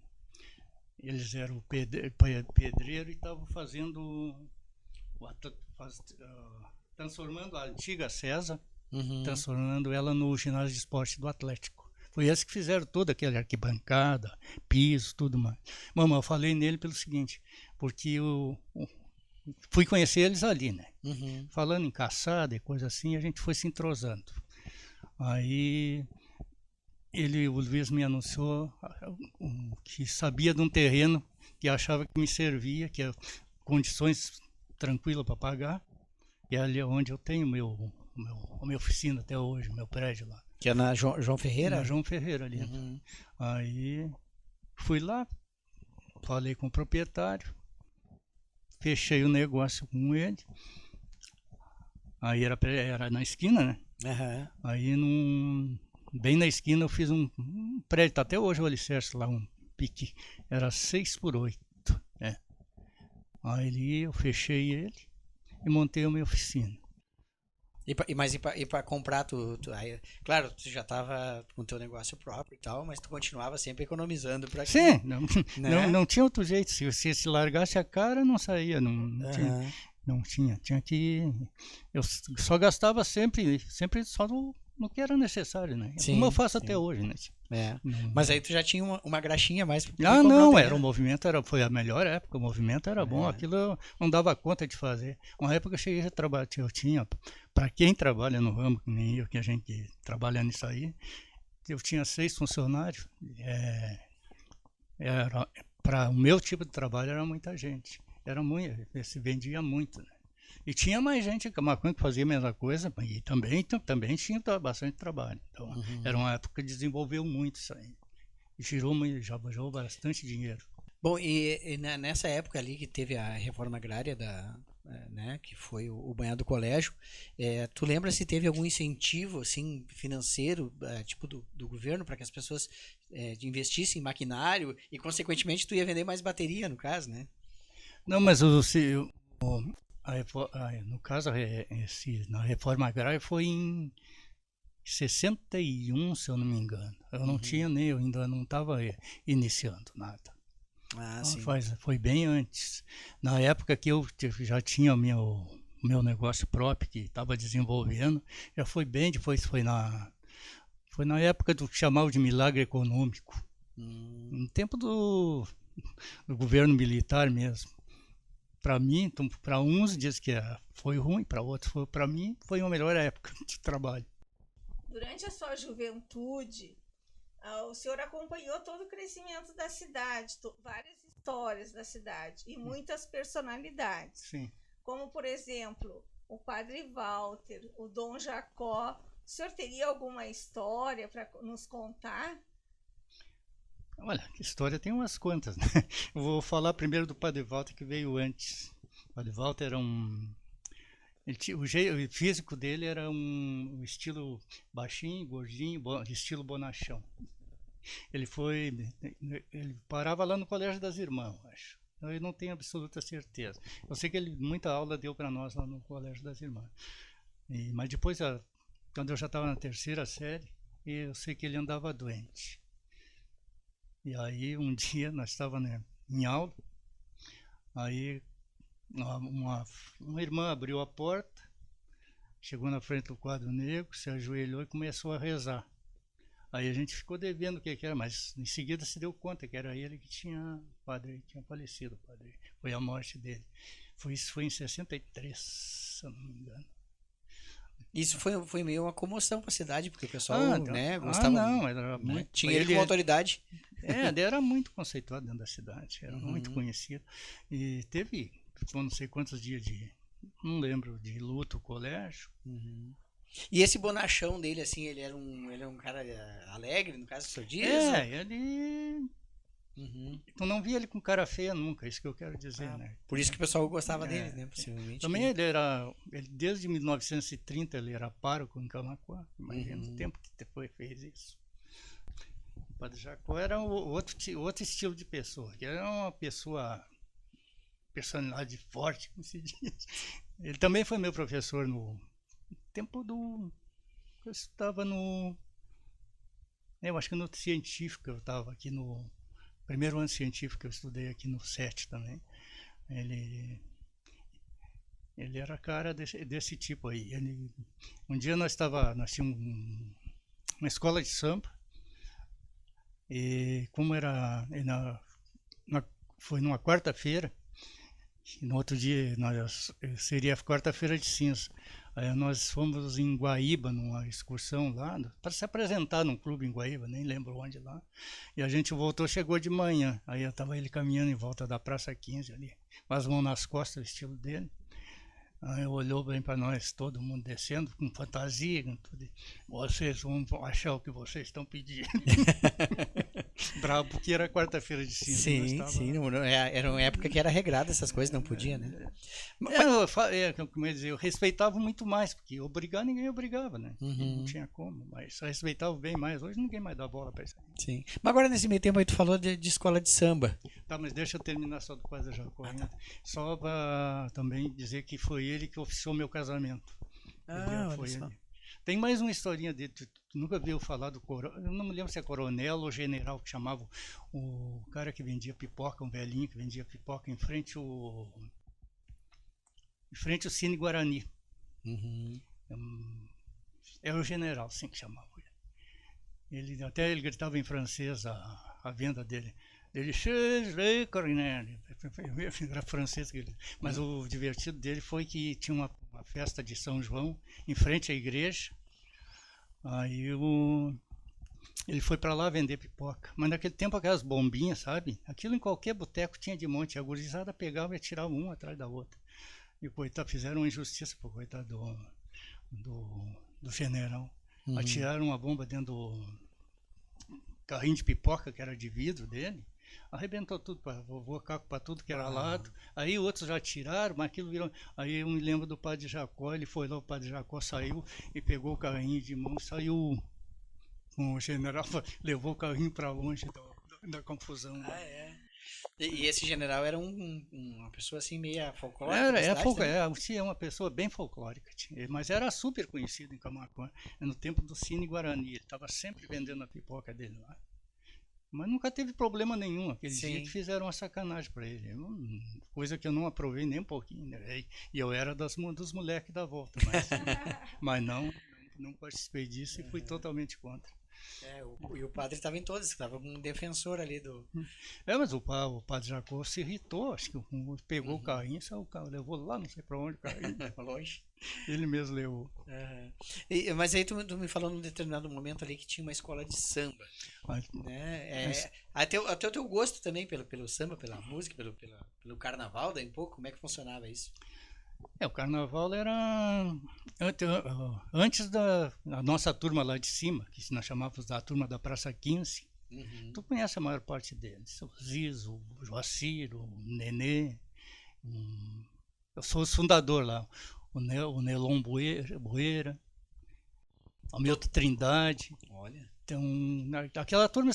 eles eram pedreiro e estavam fazendo, transformando a antiga César, transformando ela no ginásio de esporte do Atlético. Foi eles que fizeram toda aquela arquibancada, piso, tudo mais. Mas eu falei nele pelo seguinte, porque eu fui conhecer eles ali, né? Falando em caçada e coisa assim, a gente foi se entrosando. Aí o Luiz me anunciou que sabia de um terreno que achava que me servia, que é condições tranquilas para pagar, e é ali onde eu tenho a minha oficina até hoje, meu prédio lá. Que é na João Ferreira? Na João Ferreira ali. Aí fui lá, falei com o proprietário, fechei o negócio com ele. Aí era na esquina, né? Aí bem na esquina eu fiz um prédio, tá até hoje o alicerce lá, um pique, era 6x8. Aí eu fechei ele e montei a minha oficina. Mas para comprar, aí, claro, tu já estava com o teu negócio próprio e tal, mas tu continuava sempre economizando para aqui. Sim, né? não tinha outro jeito. Se largasse a cara, não saía, não tinha que... Eu só gastava sempre só no que era necessário, né? Sim, como eu faço até hoje, né? Mas aí tu já tinha uma graxinha mais pra Ah, não, o movimento foi a melhor época, o movimento era bom, aquilo eu não dava conta de fazer. Uma época eu cheguei a trabalhar, eu tinha, para quem trabalha no ramo, que nem eu, que a gente trabalha nisso aí, eu tinha 6 funcionários, para o meu tipo de trabalho era muita gente, se vendia muito, né? E tinha mais gente em Camaquã que fazia a mesma coisa, e também tinha bastante trabalho. Então, era uma época que desenvolveu muito isso aí. E já gerou bastante dinheiro. Bom, e nessa época ali que teve a reforma agrária, né, que foi o banhado do colégio, tu lembra se teve algum incentivo assim, financeiro, tipo do governo, para que as pessoas investissem em maquinário e, consequentemente, tu ia vender mais bateria, no caso, né? Não, mas no caso, na reforma agrária foi em 61, se eu não me engano. Eu não tinha eu ainda não estava iniciando nada. Sim. Foi bem antes. Na época que eu já tinha o meu negócio próprio, que estava desenvolvendo, já foi bem, depois foi na época do que chamava de milagre econômico. No tempo do governo militar mesmo. Para mim, para uns diz que foi ruim, para outros para mim foi a melhor época de trabalho. Durante a sua juventude, o senhor acompanhou todo o crescimento da cidade, várias histórias da cidade e muitas personalidades. Sim. Como, por exemplo, o Padre Walter, o Dom Jacó. O senhor teria alguma história para nos contar? Olha, que história tem umas quantas, né? Eu vou falar primeiro do Padre Walter, que veio antes. O Padre Walter era o físico dele era um estilo baixinho, gordinho, estilo bonachão. Ele parava lá no Colégio das Irmãs, acho. Eu não tenho absoluta certeza. Eu sei que muita aula deu para nós lá no Colégio das Irmãs. Mas depois, quando eu já estava na 3ª série, eu sei que ele andava doente. E aí um dia nós estávamos em aula, aí uma irmã abriu a porta, chegou na frente do quadro negro, se ajoelhou e começou a rezar. Aí a gente ficou devendo o que era, mas em seguida se deu conta que era ele que tinha, o padre tinha falecido, o padre, foi a morte dele. Isso foi em 63, se eu não me engano. Isso foi meio uma comoção para a cidade, porque o pessoal, né, Ah, gostava, não, era né? muito. Tinha ele como autoridade. Ele era muito conceituado dentro da cidade, era muito conhecido. E teve, não sei quantos dias de, não lembro, de luto, colégio. E esse bonachão dele, assim, ele era um cara alegre, no caso que o senhor diz? Ele. Tu não via ele com cara feia nunca, isso que eu quero dizer, né? Por isso que o pessoal gostava dele, né? Possivelmente. Também ele desde 1930 ele era pároco em Camaquã, imagina o tempo que depois fez isso. O Padre Jacó era outro estilo de pessoa, que era uma personalidade forte, como se diz. Ele também foi meu professor no tempo do... Eu estava no... Eu acho que no científico, eu estava aqui no primeiro ano científico, eu estudei aqui no SET também. Ele era cara desse tipo aí. Um dia nós tínhamos uma escola de samba, e como era... foi numa quarta-feira, no outro dia seria a quarta-feira de cinza. Aí nós fomos em Guaíba, numa excursão lá, para se apresentar num clube em Guaíba, nem lembro onde lá. E a gente voltou, chegou de manhã. Aí estava ele caminhando em volta da Praça 15 ali, com as mãos nas costas, o estilo dele. Aí olhou bem para nós, todo mundo descendo, com fantasia, com tudo. Vocês vão achar o que vocês estão pedindo. Bravo, porque era quarta-feira de cinza. Sim. Era uma época que era regrada essas coisas, não podia, né? Como eu dizer, eu respeitava muito mais, porque obrigar ninguém obrigava, né? Não tinha como, mas respeitava bem mais. Hoje ninguém mais dá bola para isso. Sim. Mas agora nesse meio tempo aí tu falou de escola de samba. Tá, mas deixa eu terminar só do Padre Jacó ainda. Só para também dizer que foi ele que oficiou meu casamento. Olha só. Tem mais uma historinha dele. Tu nunca viu falar do coronel? Eu não me lembro se é coronel ou general que chamava o cara que vendia pipoca, um velhinho que vendia pipoca em frente ao Cine Guarani. Era o general, assim que chamava ele. Até ele gritava em francês a venda dele. Ele era francês, mas o divertido dele foi que tinha uma festa de São João em frente à igreja. Aí ele foi para lá vender pipoca. Mas naquele tempo aquelas bombinhas, sabe? Aquilo em qualquer boteco tinha de monte. A gurizada pegava e tirava uma atrás da outra. E coitado, fizeram uma injustiça pro coitado do general. Atiraram uma bomba dentro do carrinho de pipoca que era de vidro dele. Arrebentou tudo, voou caco para tudo que era lado. Aí outros já tiraram, mas aquilo virou. Aí eu me lembro do Padre Jacó, ele foi lá, o Padre Jacó saiu e pegou o carrinho de mão, saiu com o general, levou o carrinho para longe da confusão. E esse general era uma pessoa assim meia folclórica? É uma pessoa bem folclórica, mas era super conhecido em Camaquã, no tempo do Cine Guarani. Ele estava sempre vendendo a pipoca dele lá. Mas nunca teve problema nenhum. Aquele dia que fizeram uma sacanagem para ele. Coisa que eu não aprovei nem um pouquinho. Né? E eu era dos moleques da volta. Mas não participei disso e fui totalmente contra. E o padre estava em todas, estava um defensor ali do... Mas o Padre Jacó se irritou, acho que pegou o carrinho, saiu o carro, levou lá, não sei para onde o carrinho. Longe. Ele mesmo levou. Mas aí tu me falou num determinado momento ali que tinha uma escola de samba. Né? Até o teu gosto também pelo samba, pela música, pelo carnaval, daí um pouco, como é que funcionava isso? O carnaval era antes da nossa turma lá de cima, que nós chamávamos da turma da Praça 15. Tu conhece a maior parte deles, o Zizo, o Joacir, o Nenê. Eu sou o fundador lá, o Nelon Bueira, o Milton Trindade. Olha. Então, aquela turma,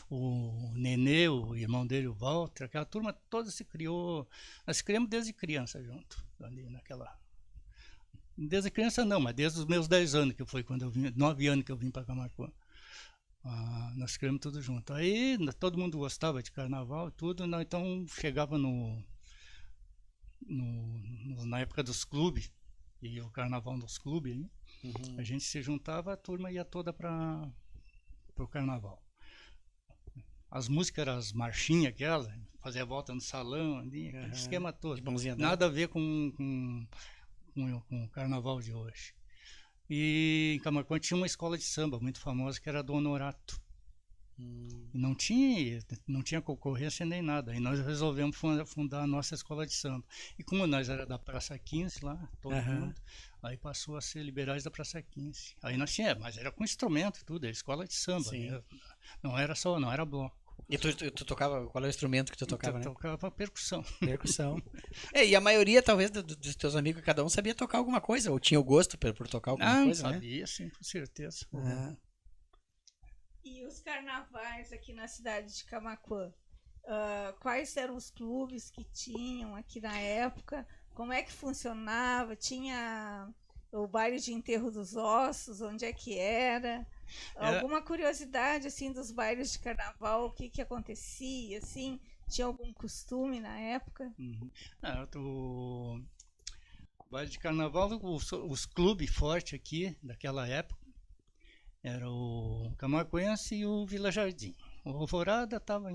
o Nenê, o irmão dele, o Walter, aquela turma toda se criou. Nós criamos desde criança junto, ali naquela. Desde criança não, mas desde os meus 10 anos, que foi quando eu vim, 9 anos que eu vim para Camaquã. Nós criamos tudo junto. Aí todo mundo gostava de carnaval e tudo, então chegava na época dos clubes, e o carnaval nos clubes, a gente se juntava, a turma ia toda para pro carnaval. As músicas eram as marchinhas aquelas, fazia volta no salão, ali, aquele esquema todo. De mãozinha dada. Nada a ver com o carnaval de hoje. E em Camaquã tinha uma escola de samba muito famosa que era a do Honorato. E não tinha concorrência nem nada. E nós resolvemos fundar a nossa escola de samba. E como nós era da Praça 15 lá, todo mundo, aí passou a ser liberais da Praça 15. Aí nós tínhamos, mas era com instrumento e tudo, era escola de samba. Né? Não era bloco. E tu tocava, qual é o instrumento que tu tocava, né? Tocava percussão. Percussão. E a maioria, talvez, dos teus amigos, cada um sabia tocar alguma coisa, ou tinha o gosto por tocar alguma coisa, sabia, né? sim, com certeza. E os carnavais aqui na cidade de Camaquã? Quais eram os clubes que tinham aqui na época? Como é que funcionava? Tinha o baile de enterro dos ossos? Onde é que era? Alguma curiosidade assim dos bailes de carnaval? O que acontecia? Assim, tinha algum costume na época? O baile de carnaval, os clubes fortes aqui daquela época era o Camaquense e o Vila Jardim. O Alvorada estava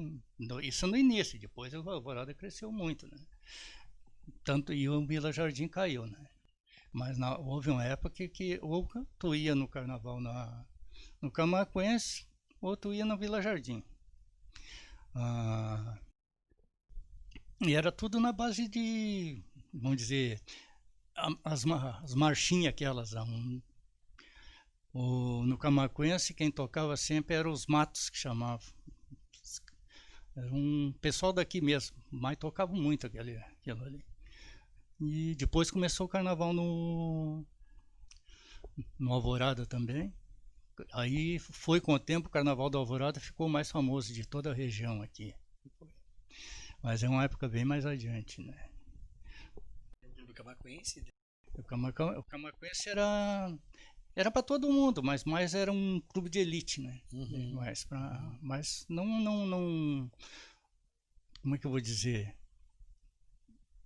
isso no início, depois o Alvorada cresceu muito, né? Tanto e o Vila Jardim caiu, né? Mas houve uma época que ou tu ia no carnaval no Camaquense ou tu ia no Vila Jardim. E era tudo na base de, vamos dizer, as marchinhas aquelas. No Camaquense quem tocava sempre eram os matos que chamavam. Era um pessoal daqui mesmo, mas tocavam muito aquilo ali. E depois começou o carnaval no Alvorada também. Aí foi com o tempo, o carnaval do Alvorada ficou mais famoso de toda a região aqui. Mas é uma época bem mais adiante, né? Do Camaquense? O Camaquense era para todo mundo, mas mais era um clube de elite, né? Mas não, como é que eu vou dizer?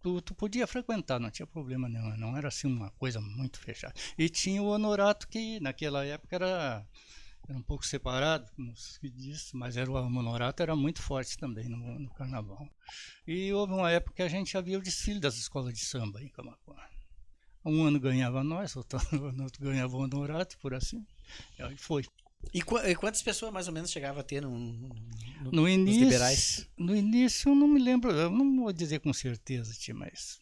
Tu podia frequentar, não tinha problema nenhum, não era assim uma coisa muito fechada. E tinha o Honorato, que naquela época era um pouco separado, como se diz, mas o Honorato era muito forte também no carnaval. E houve uma época que a gente já via o desfile das escolas de samba em Camaquã. Um ano ganhava nós, outro ano ganhava o Honorato, por assim. E aí foi. E quantas pessoas mais ou menos chegava a ter no início, nos liberais? No início eu não me lembro, eu não vou dizer com certeza, mas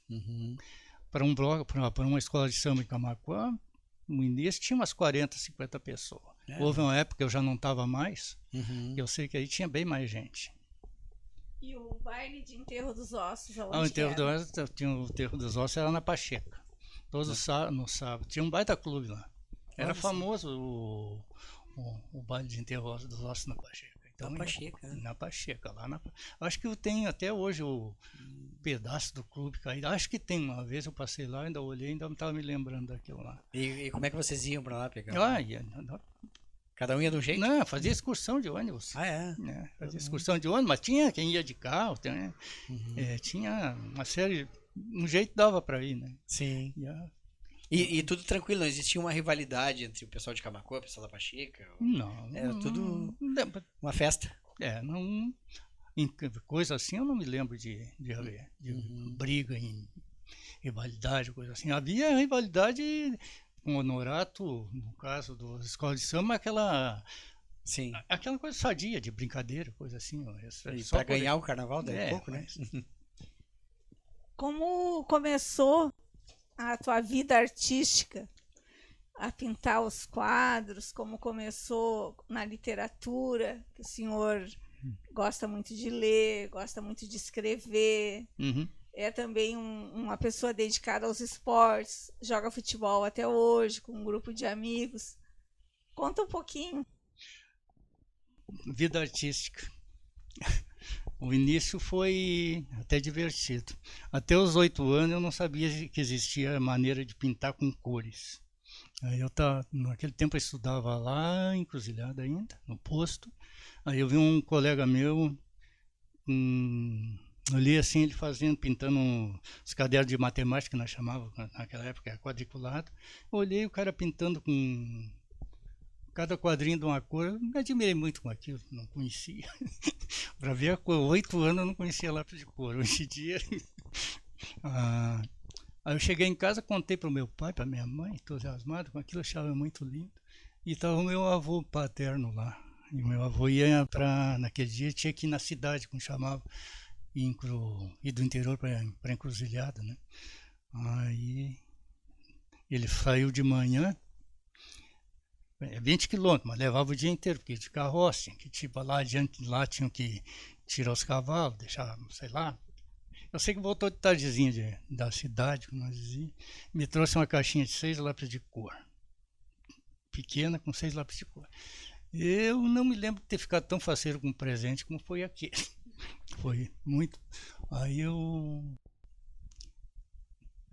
para um bloco, para uma escola de samba em Camaquã, no início tinha umas 40, 50 pessoas. Houve uma época que eu já não estava mais, e eu sei que aí tinha bem mais gente. E o baile de enterro dos ossos? O enterro dos ossos era na Pacheca. Todos no sábado. Tinha um baita clube lá. Era famoso o baile de enterro dos ossos na Pacheca. Então, na Pacheca. Acho que eu tenho até hoje o pedaço do clube caído. Acho que tem. Uma vez eu passei lá, ainda olhei, ainda não estava me lembrando daquilo lá. E como é que vocês iam para lá pegar? Cada um ia de um jeito? Não, fazia excursão de ônibus. Fazia excursão de ônibus, mas tinha quem ia de carro. Tinha uma série. Um jeito dava para ir, né? Sim. E tudo tranquilo, não existia uma rivalidade entre o pessoal de Camaquã, o pessoal da Pacheca? Não. Era tudo uma festa. Não. Coisa assim eu não me lembro de briga em rivalidade, coisa assim. Havia rivalidade com o Honorato, no caso das escolas de samba, aquela coisa sadia, de brincadeira, coisa assim. Para ganhar o carnaval daí pouco, né? Como começou a tua vida artística? A pintar os quadros, como começou na literatura, que o senhor gosta muito de ler, gosta muito de escrever, é também uma pessoa dedicada aos esportes, joga futebol até hoje com um grupo de amigos. Conta um pouquinho. Vida artística. O início foi até divertido. Até os 8 anos eu não sabia que existia maneira de pintar com cores. Aí naquele tempo eu estudava lá em Encruzilhada ainda, no posto. Aí eu vi um colega meu, ali assim, ele pintando os cadernos de matemática que nós chamávamos naquela época, quadriculado. Eu olhei o cara pintando com cada quadrinho de uma cor, eu me admirei muito com aquilo, não conhecia. Para ver a cor, 8 anos eu não conhecia lápis de cor. Hoje em dia. ah, Aí eu cheguei em casa, contei para o meu pai, para minha mãe, entusiasmado com aquilo, achava muito lindo. E estava o meu avô paterno lá. E o meu avô ia para, naquele dia, tinha que ir na cidade, como chamava, ir do interior para Encruzilhada, né? Aí ele saiu de manhã, 20 quilômetros, mas levava o dia inteiro, porque de carroça, tinha que tipo lá adiante, lá tinham que tirar os cavalos, deixar, sei lá. Eu sei que voltou de tardezinha da cidade, como nós dizíamos, me trouxe uma caixinha de 6 lápis de cor, pequena, com 6 lápis de cor. Eu não me lembro de ter ficado tão faceiro com um presente como foi aquele. Foi muito. Aí eu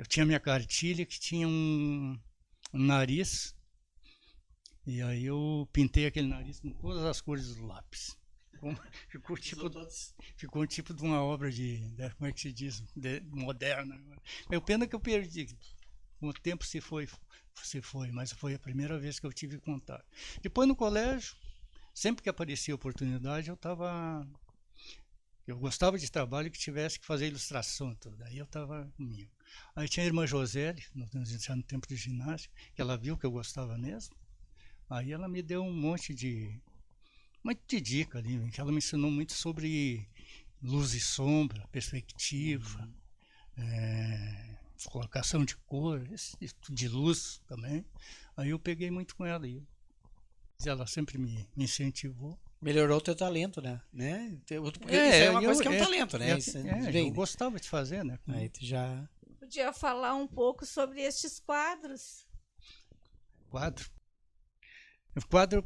tinha minha cartilha que tinha um nariz, e aí eu pintei aquele nariz com todas as cores do lápis. Ficou um tipo de uma obra como é que se diz, moderna. É pena que eu perdi. Com o tempo se foi, mas foi a primeira vez que eu tive contato. Depois no colégio, sempre que aparecia oportunidade, eu gostava de trabalho que tivesse que fazer ilustração, tudo. Aí eu estava comigo. Aí tinha a irmã Josele, no tempo de ginásio, que ela viu que eu gostava mesmo. Aí ela me deu um monte de dica ali, que ela me ensinou muito sobre luz e sombra, perspectiva, colocação de cor, de luz também. Aí eu peguei muito com ela e ela sempre me incentivou. Melhorou o teu talento, né? Porque isso é uma coisa que é um talento, né? Eu gostava de fazer, né? Aí tu já... Podia falar um pouco sobre estes quadros. O quadro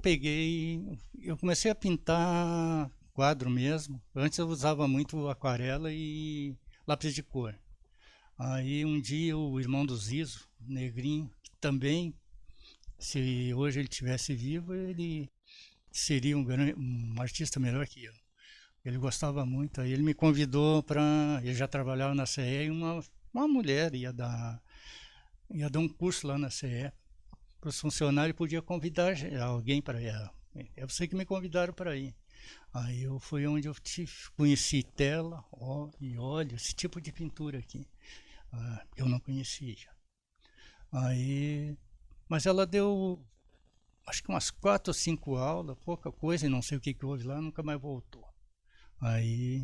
eu comecei a pintar quadro mesmo. Antes eu usava muito aquarela e lápis de cor. Aí um dia o irmão do Zizo, Negrinho, que também, se hoje ele estivesse vivo, ele seria um artista melhor que eu. Ele gostava muito, aí ele me convidou ele já trabalhava na CE e uma mulher ia dar um curso lá na CE. Para os funcionários, podia convidar alguém para ir. Eu sei que me convidaram para ir. Aí foi onde eu conheci tela e óleo, esse tipo de pintura aqui. Eu não conhecia. Aí, mas ela deu, acho que umas 4 ou 5 aulas, pouca coisa, e não sei o que houve lá, nunca mais voltou.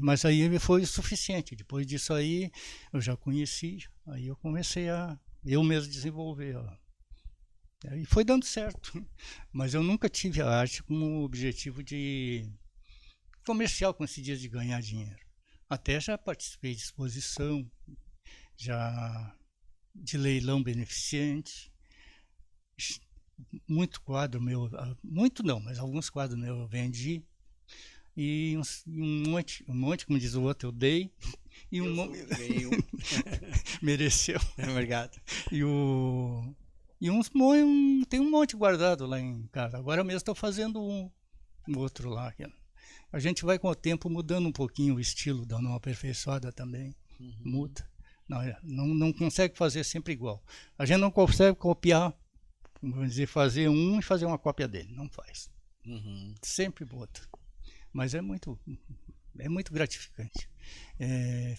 Mas aí foi o suficiente. Depois disso aí, eu já conheci, aí eu comecei eu mesmo desenvolver. E foi dando certo, mas eu nunca tive a arte como objetivo de comercial, como se diz, de ganhar dinheiro. Até já participei de exposição, já de leilão beneficente, muito quadro meu, muito não, mas alguns quadros meus eu vendi, e um monte, como diz o outro, eu dei, e mereceu. Obrigado. Tem um monte guardado lá em casa. Agora mesmo estou fazendo um outro lá. A gente vai com o tempo mudando um pouquinho o estilo, dando uma aperfeiçoada também. Muda. Não consegue fazer sempre igual. A gente não consegue copiar, vamos dizer, fazer um e fazer uma cópia dele. Não faz. Sempre muda. Mas é muito gratificante.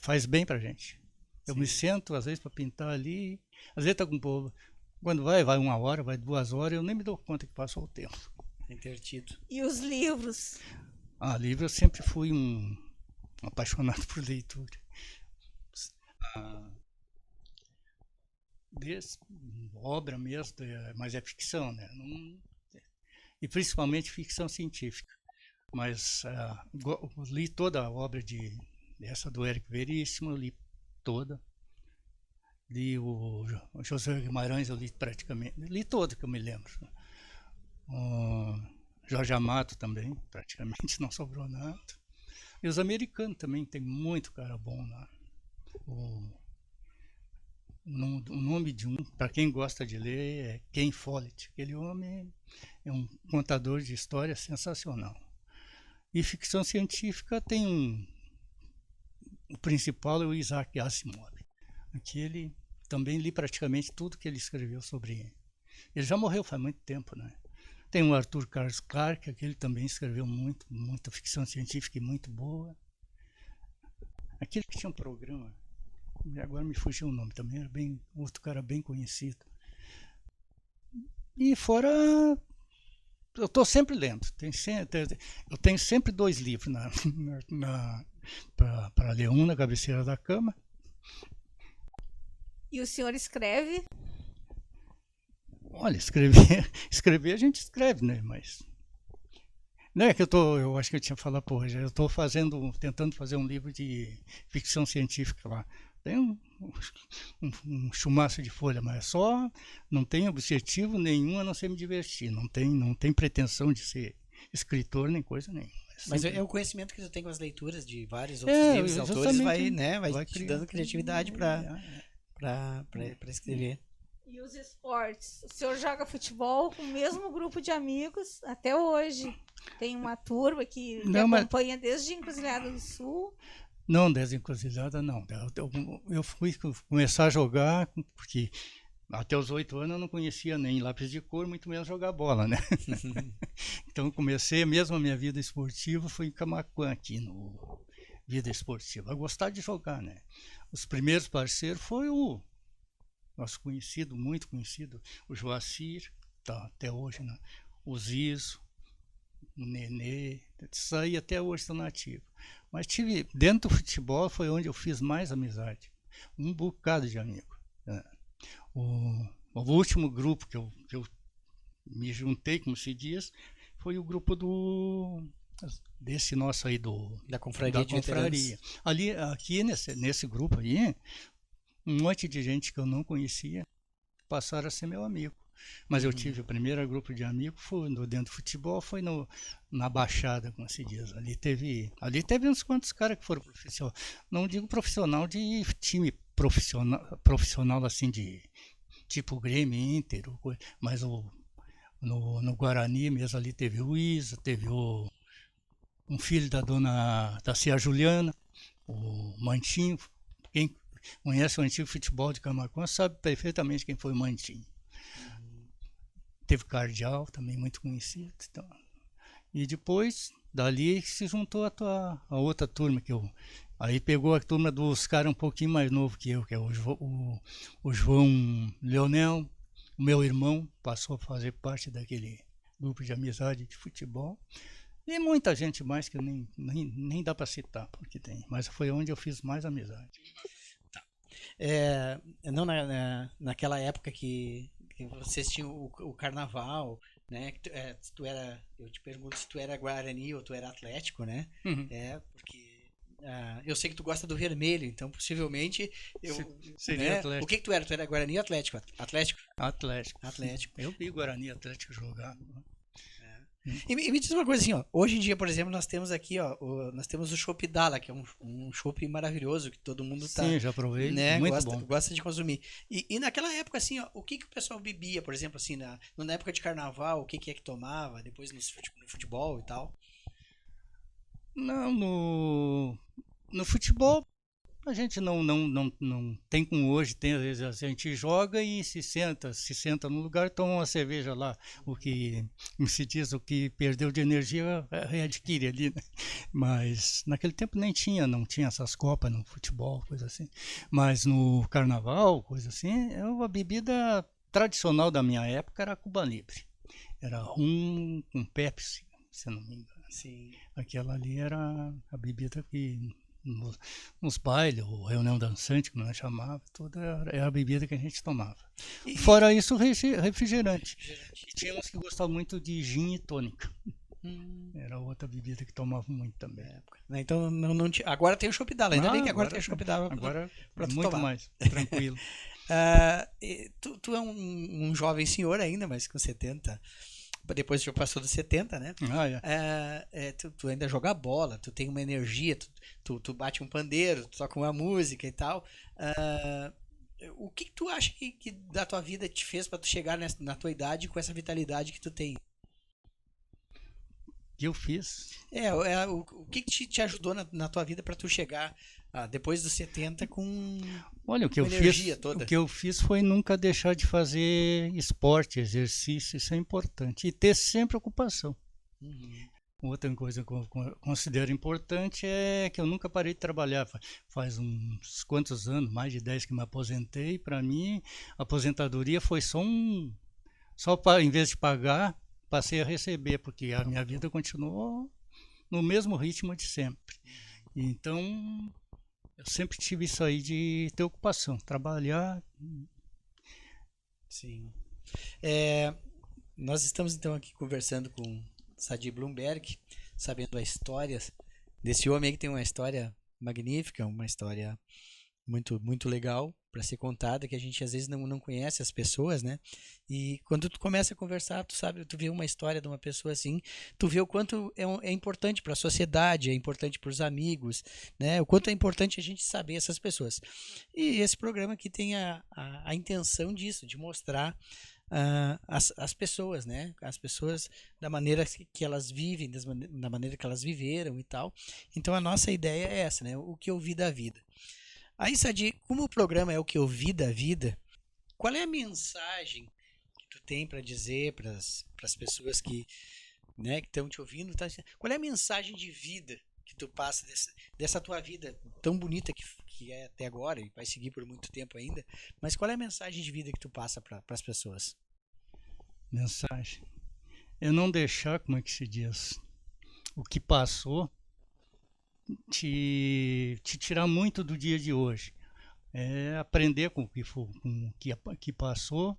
Faz bem pra gente. Eu me sento, às vezes, para pintar ali. Às vezes está com o povo. Quando vai 1 hora, vai 2 horas, eu nem me dou conta que passou o tempo. Entendido. E os livros? Livro eu sempre fui um apaixonado por leitura. Obra mesmo, mas é ficção, né? E principalmente ficção científica. Mas li toda a obra essa do Érico Veríssimo, eu li toda. Li o José Guimarães, eu li praticamente, li todo que eu me lembro. Jorge Amado também, praticamente não sobrou nada. E os americanos também, tem muito cara bom lá. O nome de para quem gosta de ler, é Ken Follett. Aquele homem é um contador de história sensacional. E ficção científica tem o principal é o Isaac Asimov. Aquele também li praticamente tudo que ele escreveu sobre ele. Ele já morreu faz muito tempo, né? Tem o Arthur Carlos Clarke, aquele também escreveu muita ficção científica e muito boa. Aquele que tinha um programa, agora me fugiu o nome, também era outro cara bem conhecido. E fora, eu estou sempre lendo. Eu tenho sempre 2 livros para ler, um na cabeceira da cama. E o senhor escreve? Olha, escrever a gente escreve, né? Mas não é que eu acho que eu tinha falado por hoje. Eu estou tentando fazer um livro de ficção científica lá. Tem um chumaço de folha, mas não tem objetivo nenhum a não ser me divertir. Não tem pretensão de ser escritor nem coisa nenhuma. Mas é o conhecimento que tu tem com as leituras de vários outros livros e autores vai te dando criatividade para escrever. E os esportes? O senhor joga futebol com o mesmo grupo de amigos até hoje? Tem uma turma que acompanha desde Encruzilhada do Sul? Não, desde Encruzilhada não. Eu fui começar a jogar, porque até os 8 anos eu não conhecia nem lápis de cor, muito menos jogar bola, né? Então comecei, mesmo a minha vida esportiva, foi em Camaquã aqui no Vida Esportiva. Eu gostava de jogar, né? Os primeiros parceiros foi o nosso conhecido, muito conhecido, o Joacir, tá até hoje, né? O Zizo, o Nenê, isso aí até hoje estão nativos. Mas dentro do futebol foi onde eu fiz mais amizade, um bocado de amigo, né? O último grupo que eu me juntei, como se diz, foi o grupo desse nosso aí da confraria. Aqui nesse grupo aí, um monte de gente que eu não conhecia passaram a ser meu amigo. Mas eu tive o primeiro grupo de amigos, foi dentro do futebol, foi na Baixada, como se diz. Ali teve uns quantos caras que foram profissional. Não digo profissional de time profissional assim de tipo Grêmio, Inter, mas no Guarani mesmo ali teve o Isa, teve um filho da dona Cia Juliana, o Mantinho. Quem conhece o antigo futebol de Camaquã sabe perfeitamente quem foi o Mantinho. Teve Cardial, também muito conhecido. Então. E depois, dali, se juntou a outra turma aí pegou a turma dos caras um pouquinho mais novos que eu, que é o João Leonel, o meu irmão, passou a fazer parte daquele grupo de amizade de futebol. E muita gente mais que nem dá para citar, porque tem. Mas foi onde eu fiz mais amizade. Tá. Não naquela época que vocês tinham o carnaval, né? Eu te pergunto se tu era Guarani ou tu era Atlético, né? Uhum. Porque eu sei que tu gosta do vermelho, então possivelmente seria né? Atlético. O que tu era? Tu era Guarani ou Atlético? Atlético. Eu vi Guarani e Atlético jogar. E me diz uma coisa assim, ó, hoje em dia, por exemplo, nós temos aqui, ó, nós temos o Chopp Dala, que é um chopp maravilhoso, que todo mundo Sim, já provei, né, muito bom. gosta de consumir. E naquela época, assim, ó, o que o pessoal bebia, por exemplo, assim, na época de carnaval, o que é que tomava, depois no futebol e tal? Não, no futebol a gente não tem como hoje, às vezes a gente joga e se senta no lugar, toma uma cerveja lá, o que se diz, o que perdeu de energia readquire ali, né? Mas naquele tempo não tinha essas copas no futebol, coisa assim. Mas no carnaval, coisa assim, a bebida tradicional da minha época era Cuba Libre. Era rum com Pepsi, se não me engano. Sim. Aquela ali era a bebida que nos bailes, ou reunião dançante, como nós chamava, toda era a bebida que a gente tomava. Fora isso, refrigerante. E tinha uns que gostavam muito de gin e tônica. Era outra bebida que tomavam muito também. Então, agora tem o Chopp Dala, ainda bem que agora tem o Chopp Dala. Agora é muito tomar. Mais tranquilo. Tu é um jovem senhor ainda, mas com 70... Depois já passou dos 70, né? Tu ainda joga bola, tu tem uma energia, tu bate um pandeiro, tu toca uma música e tal. O que tu acha que da tua vida te fez para tu chegar na tua idade com essa vitalidade que tu tem? Que eu fiz? O que te ajudou na tua vida para tu chegar depois dos 70 com Olha, energia toda. o que eu fiz foi nunca deixar de fazer esporte, exercício, isso é importante. E ter sempre ocupação. Uhum. Outra coisa que eu considero importante é que eu nunca parei de trabalhar. Faz uns quantos anos, mais de 10 que me aposentei. Para mim, a aposentadoria foi em vez de pagar, passei a receber, porque a minha vida continuou no mesmo ritmo de sempre. Então, eu sempre tive isso aí de ter ocupação, trabalhar. Sim. Nós estamos então aqui conversando com Sadi Blumberg, sabendo a história desse homem aí que tem uma história magnífica, uma história muito, muito legal para ser contada, que a gente às vezes não conhece as pessoas, né? E quando tu começa a conversar, tu vê uma história de uma pessoa assim, tu vê o quanto é importante para a sociedade, é importante para os amigos, né? O quanto é importante a gente saber essas pessoas. E esse programa aqui tem a intenção disso, de mostrar as pessoas, né? As pessoas da maneira que elas vivem, da maneira que elas viveram e tal. Então a nossa ideia é essa, né? O que eu vi da vida. Aí, Sadi, como o programa é o que eu vi da vida, qual é a mensagem que tu tem para dizer para as pessoas que, né, que estão te ouvindo? Tá? Qual é a mensagem de vida que tu passa dessa tua vida tão bonita que é até agora e vai seguir por muito tempo ainda? Mas qual é a mensagem de vida que tu passa para as pessoas? Mensagem. Eu não deixar, como é que se diz, o que passou te tirar muito do dia de hoje. Aprender com o que passou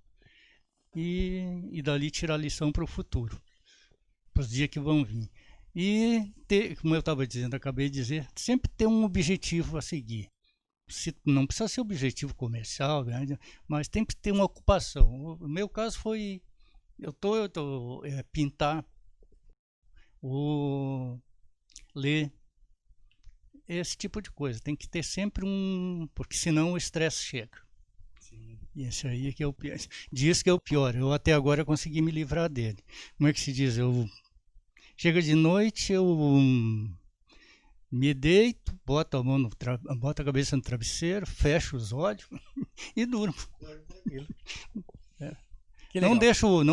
e dali tirar lição para o futuro, para os dias que vão vir. E como eu estava dizendo, acabei de dizer, sempre ter um objetivo a seguir. Não precisa ser objetivo comercial, né, mas tem que ter uma ocupação. O meu caso foi, eu tô pintar, ou ler, esse tipo de coisa. Tem que ter sempre porque senão o estresse chega. Sim. E esse aí é que é o pior. Diz que é o pior. Eu até agora consegui me livrar dele. Como é que se diz? Chega de noite, eu me deito, boto a cabeça no travesseiro, fecho os olhos e durmo. Não deixo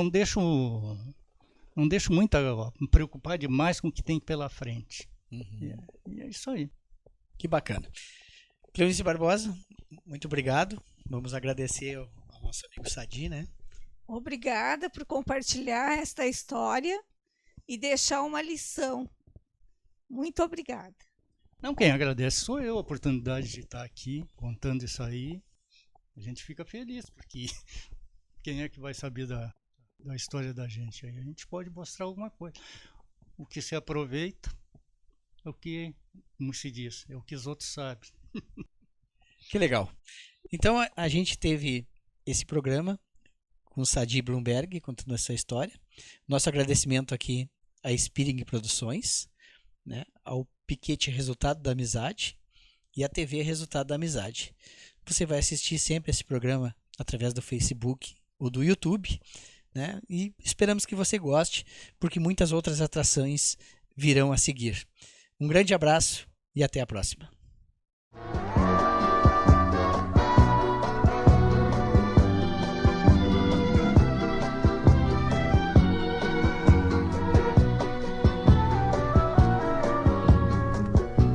muito me preocupar demais com o que tem pela frente. Uhum. E é isso aí. Que bacana. Cleonice Barbosa, muito obrigado. Vamos agradecer ao nosso amigo Sadi, né? Obrigada por compartilhar esta história e deixar uma lição. Muito obrigada. Não, quem agradece sou eu, a oportunidade de estar aqui contando isso aí. A gente fica feliz, porque quem é que vai saber da história da gente? Aí a gente pode mostrar alguma coisa. O que se aproveita é o que, como se diz, é o que os outros sabem. Que legal. Então a gente teve esse programa com o Sadi Blumberg contando essa história. Nosso agradecimento aqui à Spiring Produções, né, ao Piquete Resultado da Amizade e à TV Resultado da Amizade. Você vai assistir sempre esse programa através do Facebook ou do YouTube, né? E esperamos que você goste, porque muitas outras atrações virão a seguir. Um grande abraço e até a próxima.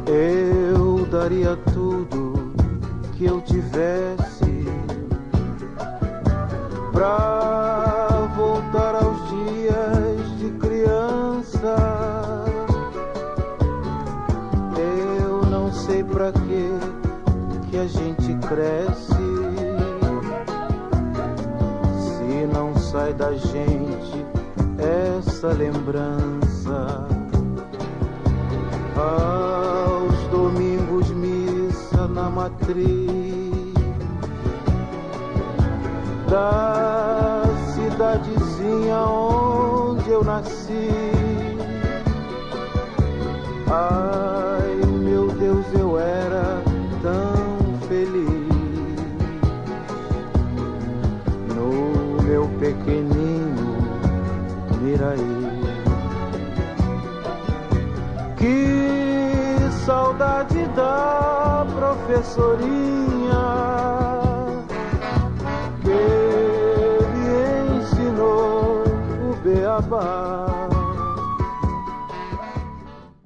Eu daria tudo que eu tivesse pra voltar aos dias de criança. Eu não sei pra que a gente cresce se não sai da gente essa lembrança. Aos domingos missa na matriz da cidadezinha onde eu nasci. Ai, meu Deus, eu era tão feliz no meu pequenino Miraí. Que saudade da professorinha